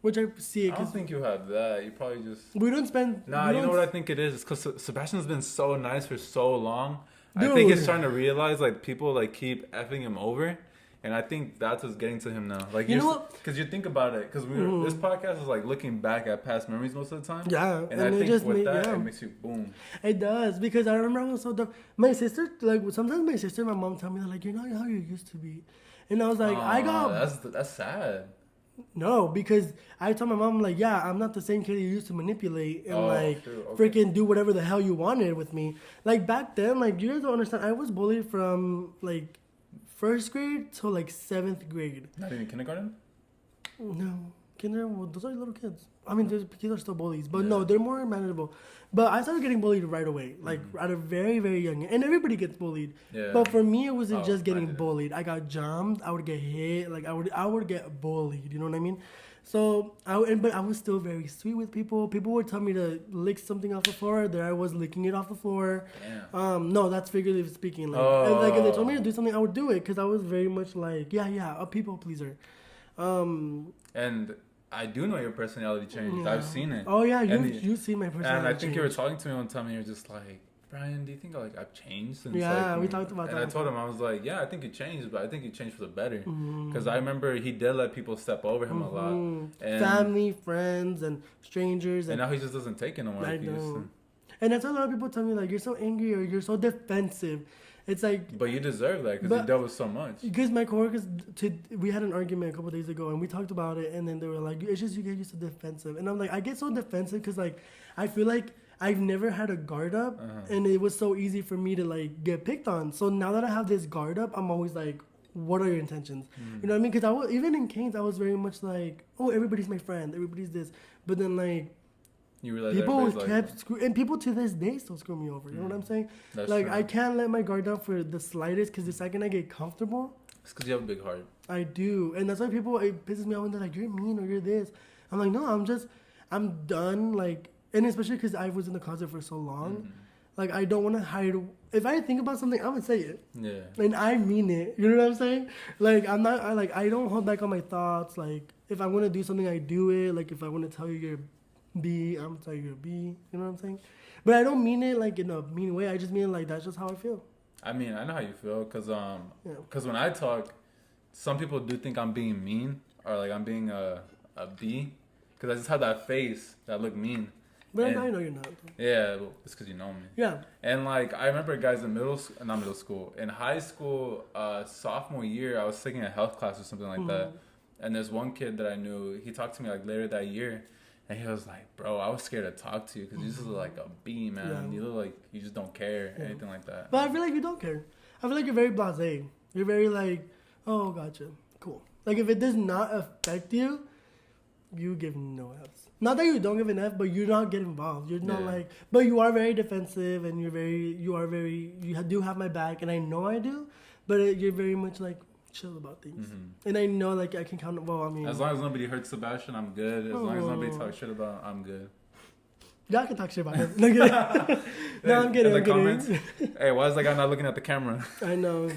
which I see. I don't think you have that. You probably just. We don't spend. Nah, you know what I think it is? It's because Sebastian's been so nice for so long. Dude. I think he's starting to realize like people like keep effing him over. And I think that's what's getting to him now. Like, you know what? Because you think about it. Because this podcast is like looking back at past memories most of the time. Yeah. And I think it makes you boom. It does. Because I remember I was so dumb. My sister, like, sometimes my sister and my mom tell me, like, you're not how you used to be. And I was like, That's sad. No, because I told my mom, like, yeah, I'm not the same kid you used to manipulate and, freaking do whatever the hell you wanted with me. Like, back then, like, you guys don't understand. I was bullied from, like, 1st grade to like 7th grade. Not even kindergarten? No. those are little kids. I mean, those kids are still bullies, but no, they're more manageable. But I started getting bullied right away, like at a very, very young age. And everybody gets bullied. Yeah. But for me, it wasn't just getting bullied. I got jumped. I would get hit. Like I would get bullied. You know what I mean? So but I was still very sweet with people. People would tell me to lick something off the floor. There I was licking it off the floor. No, that's figuratively speaking. Like if they told me to do something, I would do it because I was very much like a people pleaser. And I do know your personality changed. I've seen it. Oh yeah, you've seen my personality. And I think you were talking to me one time, and you're just like, Brayan, do you think I've changed since? Yeah, we talked about that. And I told him, I was like, yeah, I think you changed, but I think you changed for the better. Because I remember he did let people step over him a lot. And family, friends, and strangers. And now he just doesn't take it no more. I know. And that's why a lot of people tell me, like, you're so angry or you're so defensive. It's like... But you deserve that because you dealt with so much. Because my coworkers... We had an argument a couple days ago and we talked about it and then they were like, it's just you get so defensive. And I'm like, I get so defensive because, like, I feel like I've never had a guard up and it was so easy for me to, like, get picked on. So now that I have this guard up, I'm always like, what are your intentions? You know what I mean? Because even in Canes, I was very much like, oh, everybody's my friend. Everybody's this. But then, like... You realize people kept and people to this day still screw me over. You know what I'm saying? That's like true. I can't let my guard down for the slightest because the second I get comfortable, it's because you have a big heart. I do, and that's why it pisses me off when they're like, "You're mean" or "You're this." I'm like, no, I'm done. Like, and especially because I was in the closet for so long, like I don't want to hide. If I think about something, I'm gonna say it. Yeah. And I mean it. You know what I'm saying? Like I don't hold back on my thoughts. Like if I want to do something, I do it. Like if I want to tell you you're B, I'm sorry, you're B. You know what I'm saying? But I don't mean it like in a mean way. I just mean like that's just how I feel. I mean, I know how you feel because when I talk, some people do think I'm being mean or like I'm being a B because I just have that face that look mean. But I know you're not. Yeah, well, it's because you know me. Yeah. And like I remember guys in in high school, sophomore year, I was taking a health class or something like that, and there's one kid that I knew. He talked to me like later that year. And he was like, bro, I was scared to talk to you because you just look like a bee, man. Yeah. You look like you just don't care, anything like that. But I feel like you don't care. I feel like you're very blasé. You're very like, oh, gotcha. Cool. Like, if it does not affect you, you give no Fs. Not that you don't give an F, but you don't get involved. You're not like, but you are very defensive and you do have my back, and I know I do, but you're very much like, chill about things. And I know like I can count. Well, I mean, as long as nobody hurts Sebastian, I'm good. As long as nobody talks shit about, I'm good. Y'all can talk shit about him. No, I'm kidding. In the comments, hey, why is that guy not looking at the camera? I know.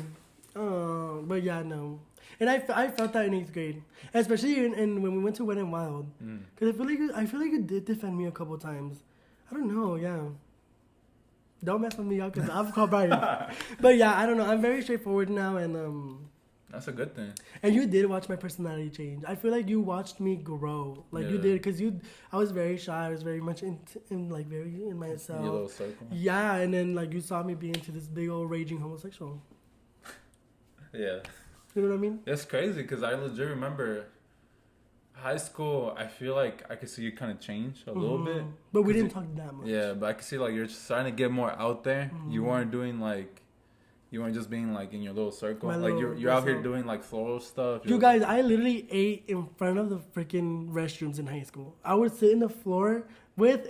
But yeah, no. And I felt that in 8th grade, especially in when we went to Wet n Wild, because I feel like you did defend me a couple times. I don't know. Yeah. Don't mess with me, y'all, because I've called Brayan. But yeah, I don't know. I'm very straightforward now, and that's a good thing. And you did watch my personality change. I feel like you watched me grow. Like you did, because I was very shy. I was very much very in myself. Your little circle. Yeah, and then like you saw me be into this big old raging homosexual. Yeah. You know what I mean? It's crazy because I legit remember high school. I feel like I could see you kind of change a little bit. But we didn't talk that much. Yeah, but I could see like you're starting to get more out there. You weren't doing like... You weren't just being like in your little circle. Like you're out here doing like floral stuff. You guys, I literally ate in front of the freaking restrooms in high school. I would sit in the floor with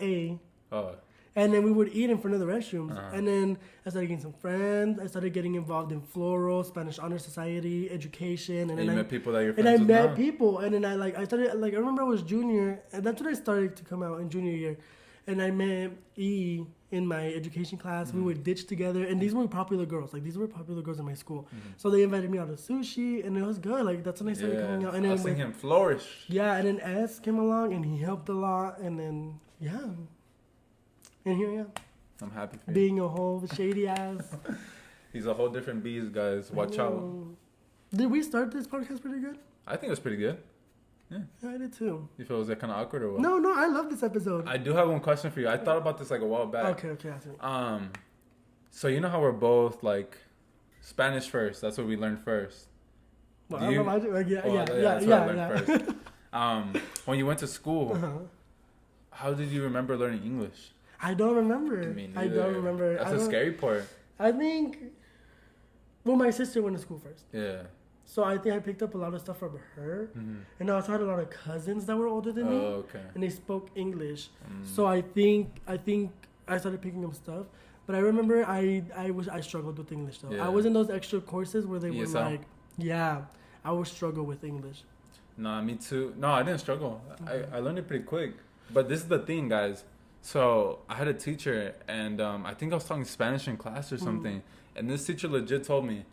and then we would eat in front of the restrooms. And then I started getting some friends. I started getting involved in floral, Spanish Honor Society, education. And then you met people that you're friends with. And I met people. And then I remember I was junior, and that's when I started to come out in junior year. And I met E in my education class. We would ditch together, and these were popular girls. Like these were popular girls in my school. So they invited me out to sushi, and it was good. Like that's when I started coming out. And then I seen him flourish. Yeah, and then S came along, and he helped a lot. And then and here I am. I'm happy for you. Being a whole shady ass. He's a whole different beast, guys. Watch out. Did we start this podcast pretty good? I think it was pretty good. Yeah, I did too. You feel was that kind of awkward or what? No, I love this episode. I do have one question for you. I thought about this like a while back. Okay, ask me. So you know how we're both like Spanish first? That's what we learned first. Well, I learned first. When you went to school, how did you remember learning English? I don't remember. I don't remember. That's the scary part. I think. Well, my sister went to school first. Yeah. So I think I picked up a lot of stuff from her. And I also had a lot of cousins that were older than me. Okay. And they spoke English. So I think I started picking up stuff. But I remember I struggled with English though. I was in those extra courses where they were like, I would struggle with English. Nah, me too. No, I didn't struggle. I learned it pretty quick. But this is the thing, guys. So I had a teacher, and I think I was talking Spanish in class or something. And this teacher legit told me,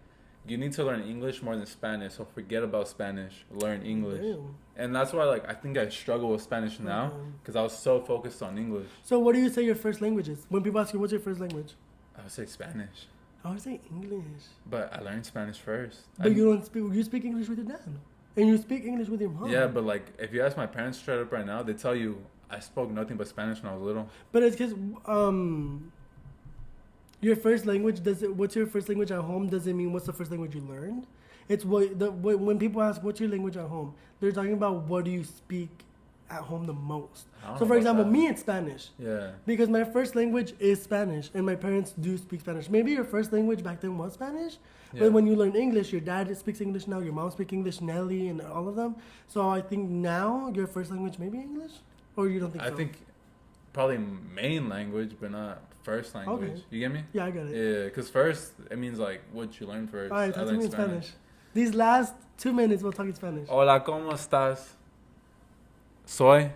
you need to learn English more than Spanish. So forget about Spanish. Learn English. Damn. And that's why, like, I think I struggle with Spanish now because I was so focused on English. So what do you say your first language is? When people ask you, what's your first language? I would say Spanish. I would say English. But I learned Spanish first. But you speak English with your dad. And you speak English with your mom. Yeah, but, like, if you ask my parents straight up right now, they tell you I spoke nothing but Spanish when I was little. But it's because your first language, what's your first language at home doesn't mean what's the first language you learned. It's when people ask what's your language at home, they're talking about what do you speak at home the most. So for example, me, it's Spanish. Yeah. Because my first language is Spanish and my parents do speak Spanish. Maybe your first language back then was Spanish, but when you learn English, your dad speaks English now, your mom speaks English, Nelly, and all of them. So I think now your first language may be English, or you don't think so? I think probably main language, but not first language. Okay. You get me? Yeah, I get it. Yeah, because first, it means like what you learn first. All right, talk to me in Spanish. These last 2 minutes, we'll talk in Spanish. Hola, ¿cómo estás? Soy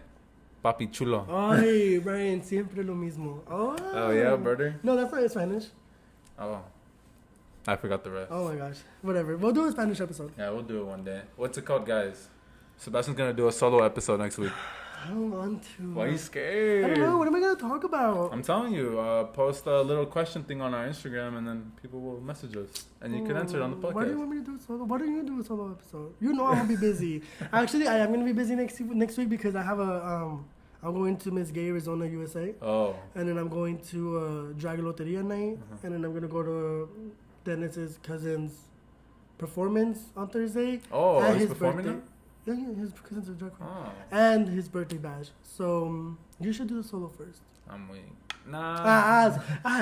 Papi Chulo. Ay, Brayan, siempre lo mismo. Oh, yeah, brother? No, that's not in Spanish. Oh. I forgot the rest. Oh, my gosh. Whatever. We'll do a Spanish episode. Yeah, we'll do it one day. What's it called, guys? Sebastian's going to do a solo epised next week. I don't want to. Why are you scared? I don't know. What am I going to talk about? I'm telling you. Post a little question thing on our Instagram, and then people will message us. And you can answer it on the podcast. Why do you want me to do a solo? Why don't you do a solo episode? You know I'm going to be busy. Actually, I am going to be busy next week because I have I'm going to Miss Gay, Arizona, USA. Oh. And then I'm going to Drag Loteria night. And then I'm going to go to Dennis's cousin's performance on Thursday. Oh, and he's performing now? Yeah, his cousin's a drag queen. Oh. And his birthday bash. So you should do the solo first. I'm weak. Nah.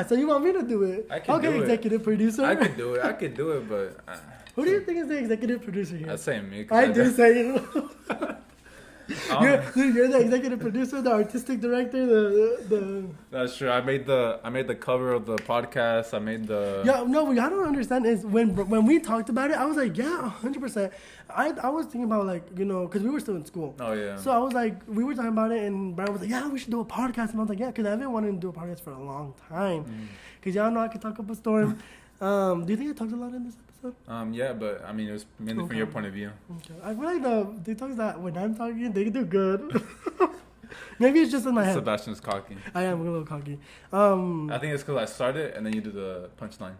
So you want me to do it? I can do it. Executive producer. I could do it, but... Who do you think is the executive producer here? I'd say me. I do say you. You're the executive producer, the artistic director, the. That's true. I made the cover of the podcast. I made the. Yeah, no, what y'all don't understand is when we talked about it, I was like, yeah, 100%. I was thinking about like, you know, because we were still in school. Oh yeah. So I was like, we were talking about it, and Brayan was like, yeah, we should do a podcast, and I was like, yeah, because I've been wanting to do a podcast for a long time, because y'all know I can talk up a storm. Do you think I talked a lot in this episode? Yeah, but I mean, it was mainly from your point of view. Okay. I feel like the TikToks that when I'm talking, they do good. Maybe it's just in my head. Sebastian's cocky. I am a little cocky. I think it's because I started and then you do the punchline.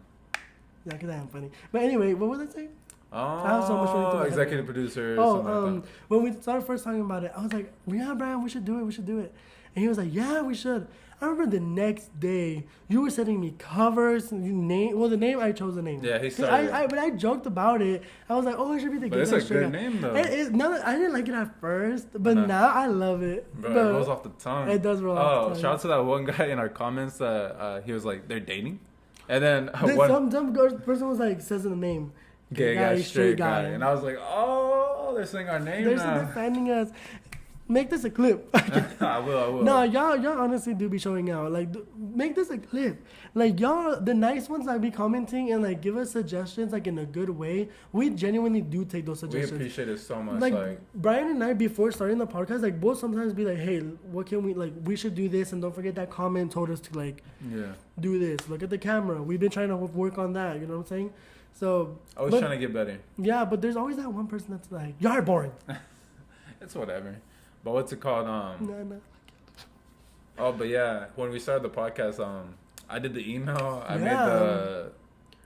Yeah, because I am funny. But anyway, what was I saying? Oh, I have so much executive producer. Like when we started first talking about it, I was like, yeah, Brayan, we should do it. And he was like, yeah, we should. I remember the next day, you were sending me covers. The name, I chose the name. Yeah, he started. But I joked about it. I was like, it should be the But it's a good name, though. I didn't like it at first, but now I love it. Bro, it rolls off the tongue. It does roll off the tongue. Shout out to that one guy in our comments that he was like, they're dating? And then some person was like, says in the name. Gay guy, straight guy. And I was like, they're saying our name now. They're defending us. Make this a clip. I will. No, y'all honestly do be showing out. Like, make this a clip. Like, y'all, the nice ones that be commenting and, like, give us suggestions, like, in a good way. We genuinely do take those suggestions. We appreciate it so much. Like, Brayan and I, before starting the podcast, like, both sometimes be like, hey, what can we, like, we should do this. And don't forget that comment told us to, like, do this. Look at the camera. We've been trying to work on that. You know what I'm saying? So. Always trying to get better. Yeah, but there's always that one person that's like, y'all are boring. It's whatever. But what's it called? No. Oh, but yeah, when we started the podcast, I did the email. I made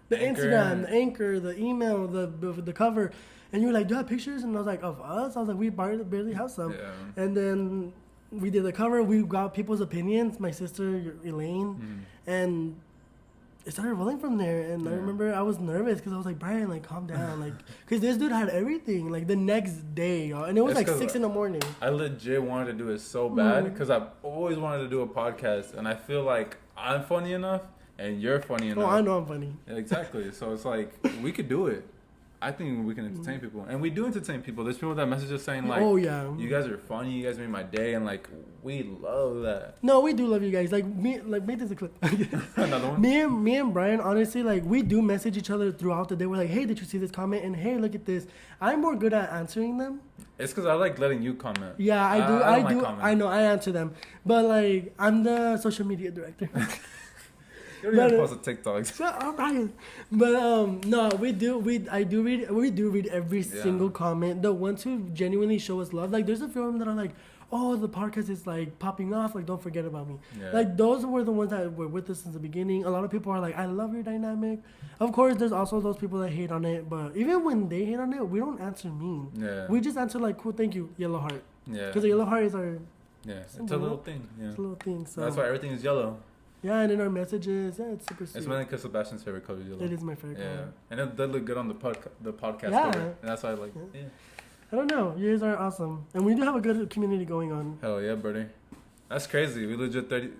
the Instagram, the anchor, the email, the cover, and you were like, "Do you have pictures?" And I was like, "Of us?" I was like, "We barely have some." Yeah. And then we did the cover. We got people's opinions. My sister Elaine, and it started rolling from there. And I remember I was nervous because I was like, Brayan, like, calm down. Like, because this dude had everything, like, the next day, y'all. And it was like 6 a.m. I legit wanted to do it so bad because I've always wanted to do a podcast. And I feel like I'm funny enough and you're funny enough. Oh, I know I'm funny. Yeah, exactly. So it's like, we could do it. I think we can entertain people, and we do entertain people. There's people that message us saying like, "Oh yeah, you guys are funny. You guys made my day," and like we love that. No, we do love you guys. Like me, like make this a clip. Another one. Me and Brian, honestly, like we do message each other throughout the day. We're like, "Hey, did you see this comment?" And "Hey, look at this." I'm more good at answering them. It's because I like letting you comment. Yeah, I do. I do. I know. I answer them, but like I'm the social media director. You don't even post the TikToks. Shut up, Brian. But no, we do read every single comment. The ones who genuinely show us love, like there's a few of them that are like, "Oh, the podcast is like popping off. Like, don't forget about me." Yeah. Like those were the ones that were with us since the beginning. A lot of people are like, "I love your dynamic." Of course, there's also those people that hate on it. But even when they hate on it, we don't answer mean. Yeah. We just answer like, "Cool, thank you, yellow heart." Yeah. Because the yellow heart is our. Yeah, it's a little thing. Yeah. It's a little thing. So that's why everything is yellow. Yeah, and in our messages, it's super sweet. It's mainly because Sebastian's favorite color is yellow. It is my favorite color. And it does look good on the podcast cover. And that's why I like it. Yeah. I don't know. You guys are awesome. And we do have a good community going on. Hell yeah, buddy. That's crazy. We legit 30...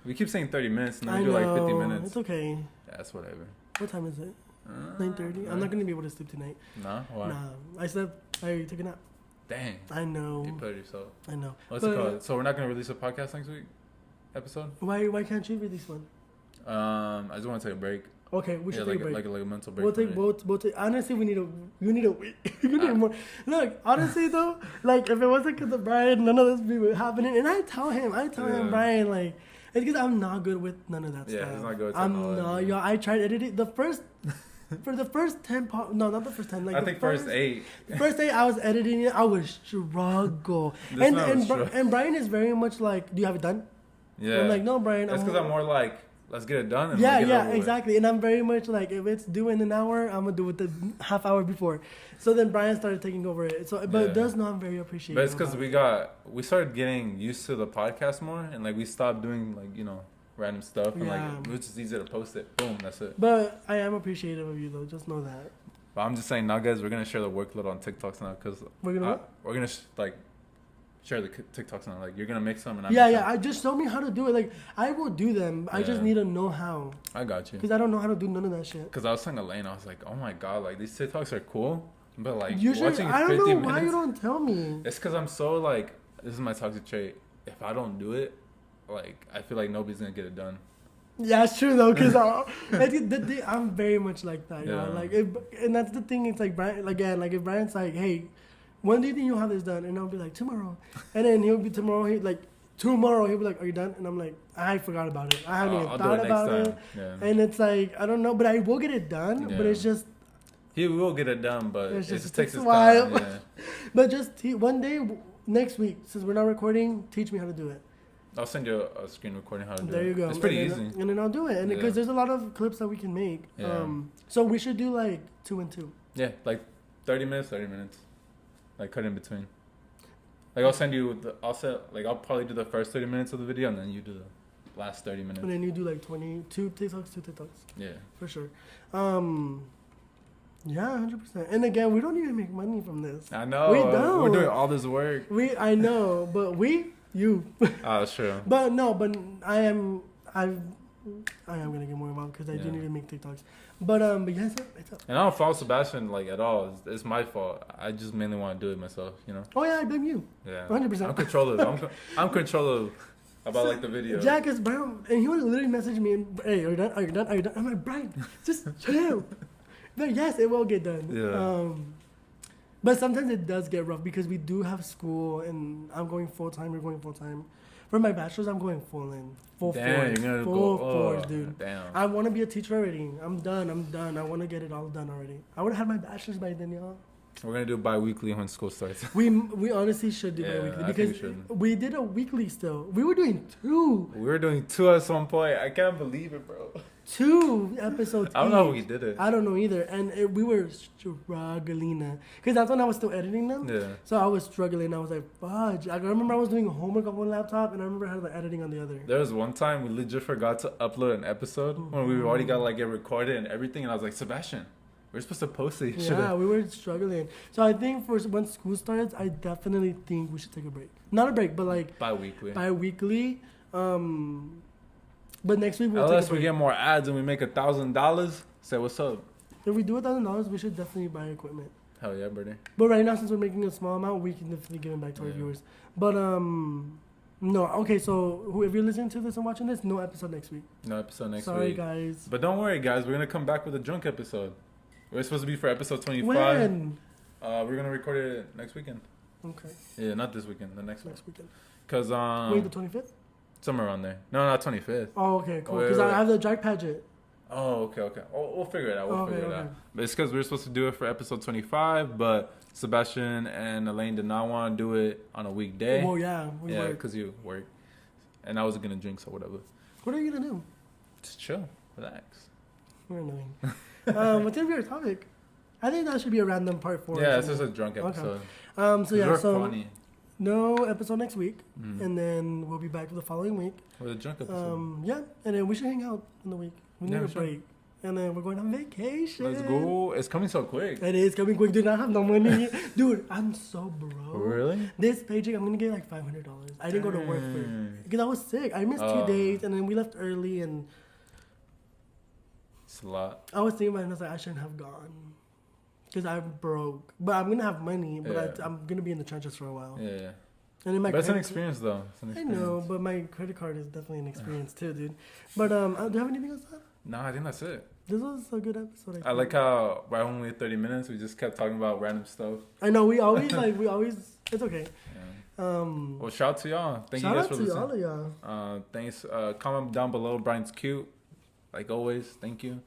We keep saying 30 minutes, and then we do like 50 minutes. It's okay. Yeah, that's whatever. What time is it? 9:30? I'm not going to be able to sleep tonight. Nah? Why? Nah. I slept... I took a nap. Dang. I know. You put it yourself. I know. What's it called? So we're not going to release a podcast next week? Episode? Why can't you release one? I just want to take a break. Okay, we should take a break. Like a mental break. We'll take. Honestly, you need a week. You need more. Look, honestly though, like if it wasn't because of Brian, none of this would be happening. And I tell him, Brian, like it's because I'm not good with none of that stuff. Yeah, he's not good with I'm not. Yo, I tried editing for the first 10 no, not the first 10. Like I think first 8. First 8, I was editing it. I was struggle. And Brian is very much like, do you have it done? Yeah. I'm like, no, Brian. That's because I'm more like, let's get it done. And Exactly. And I'm very much like, if it's due in an hour, I'm gonna do it the half hour before. So then Brian started taking over it. So, but it does not very appreciate. But it's because we started getting used to the podcast more, and like we stopped doing like random stuff, and like it was just easier to post it. Boom, that's it. But I am appreciative of you though. Just know that. But I'm just saying now, guys, we're gonna share the workload on TikToks now because we're gonna share the TikToks now. Like you're gonna make some, and I just show me how to do it. Like I will do them. I just need to know how. I got you. Because I don't know how to do none of that shit. Because I was telling Elaine, I was like, oh my god, like these TikToks are cool, but like watching I don't know why you don't tell me. It's because I'm so like, this is my toxic trait. If I don't do it, like I feel like nobody's gonna get it done. Yeah, it's true though, because I'm very much like that. Yeah. Like, and that's the thing. It's like Brian again. Like if Brian's like, hey, when do you think you'll have this done? And I'll be like, tomorrow. And then he'll be tomorrow. He'll be like, are you done? And I'm like, I forgot about it. I haven't even thought about it. Yeah. And it's like, I don't know, but I will get it done. Yeah. But it's just. He will get it done, but it just takes his time. Yeah. But just one day, next week, since we're not recording, teach me how to do it. I'll send you a screen recording how to do it. There you go. It's pretty easy. And then I'll do it. And because there's a lot of clips that we can make. Yeah. So we should do like 2 and 2. Yeah, like 30 minutes. Like cut in between. Like I'll send you I'll probably do the first 30 minutes of the video and then you do the last 30 minutes. And then you do like 22 TikToks. Yeah. For sure. Yeah, 100%. And again, we don't even make money from this. I know. We don't. We're doing all this work. I know, but you. Oh, sure. But I am gonna get more involved because I do need to make TikToks. But yes, it's up. And I don't fault Sebastian like at all. It's my fault. I just mainly want to do it myself, Oh yeah, I blame you. Yeah, 100%. I'm controllable. I'm controllable about like the video. Jack is Brown, and he would literally message me, and, "Hey, are you done? Are you done? Are you done?" I'm like, Brian, just chill. But yes, it will get done. Yeah. But sometimes it does get rough because we do have school, and I'm going full time. You're going full time. For my bachelor's, I'm going full force, dude. Damn. I want to be a teacher already. I'm done. I want to get it all done already. I would have had my bachelor's by then, y'all. We're gonna do bi-weekly when school starts. We honestly should do bi-weekly because we did a weekly still. We were doing 2. We were doing 2 at some point. I can't believe it, bro. 2 episodes. I don't know how we did it. I don't know either. And we were struggling. Because that's when I was still editing them. Yeah. So I was struggling. I was like, fudge. I remember I was doing homework on one laptop and I remember I had the editing on the other. There was one time we legit forgot to upload an episode when we already got like it recorded and everything. And I was like, Sebastian, we're supposed to post it. Yeah, we were struggling. So I think for when school starts, I definitely think we should take a break. Not a break, but like bi-weekly. But next week unless we get more ads and we make $1,000, say what's up. If we do $1,000, we should definitely buy equipment. Hell yeah, buddy. But right now, since we're making a small amount, we can definitely give it back to our viewers. But no, okay. So if you're listening to this and watching this, no episode next week. No episode next week. Sorry, guys. But don't worry, guys. We're gonna come back with a drunk episode. We're supposed to be for episode 25. When? We're gonna record it next weekend. Okay. Yeah, not this weekend. The next weekend. Cause wait, the 25th? Somewhere around there. No, not 25th. Oh, okay, cool. Because I have the drag pageant. Oh, okay. We'll figure it out. We'll figure it out. But it's because we were supposed to do it for episode 25, but Sebastian and Elaine did not want to do it on a weekday. Well, yeah. Yeah, because you work. And I wasn't going to drink, so whatever. What are you going to do? Just chill. Relax. We're annoying. What's going to be our topic? I think that should be a random part 4. Yeah, it's just a drunk episode. Okay. So funny. No episode next week, and then we'll be back for the following week. With a drunk episode. Yeah, and then we should hang out in the week. We need a break. And then we're going on vacation. Let's go. It's coming so quick. It is coming quick. Dude, I have no money. Dude, I'm so broke. Really? This paycheck, I'm going to get like $500. I didn't go to work for it. Because I was sick. I missed 2 days, and then we left early, and... It's a lot. I was thinking about it, and I was like, I shouldn't have gone. Because I'm broke. But I'm going to have money, but I'm going to be in the trenches for a while. Yeah. And then but it's an experience, though. I know, but my credit card is definitely an experience, too, dude. But do you have anything else to add? No, I think that's it. This was a good episode. I like how right when we had 30 minutes, we just kept talking about random stuff. I know, we always, it's okay. Yeah. Well, shout out to y'all. Thank you guys for listening. Shout out to all of y'all. Thanks. Comment down below. Brian's cute. Like always. Thank you.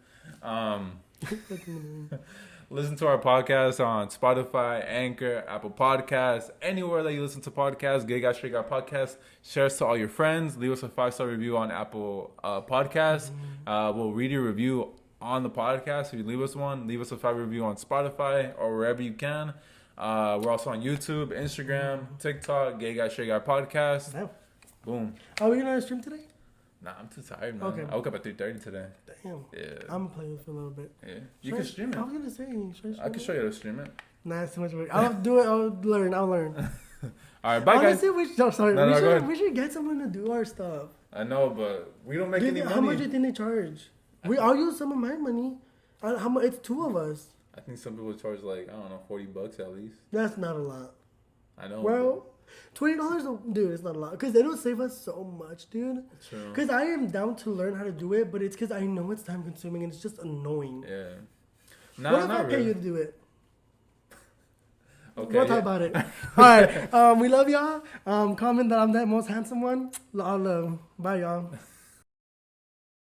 Listen to our podcast on Spotify, Anchor, Apple Podcasts, anywhere that you listen to podcasts. Gay Guy, Straight Guy Podcast. Share us to all your friends. Leave us a 5-star review on Apple Podcasts. We'll read your review on the podcast. If you leave us one, leave us a 5 review on Spotify or wherever you can. We're also on YouTube, Instagram, TikTok, Gay Guy, Straight Guy Podcast. Damn. Boom. Are we going to stream today? Nah, I'm too tired, man. Okay. I woke up at 3:30 today. Damn. Yeah. I'm going to play with it for a little bit. Yeah. You can stream it. I was going to say, I can show you how to stream it. Nah, it's too much work. I'll do it. I'll learn. All right, bye, guys. We should get someone to do our stuff. I know, but we don't make any money. How much do you think they charge? I'll use some of my money. How much? It's 2 of us. I think some people charge like, I don't know, $40 at least. That's not a lot. I know. Well, $20, dude, it's not a lot. Because it'll save us so much, dude. True. Because I am down to learn how to do it, but it's because I know it's time consuming and it's just annoying. Yeah. What if I pay you to do it? Okay. We'll talk about it. All right. We love y'all. Comment that I'm the most handsome one. All love. Bye, y'all.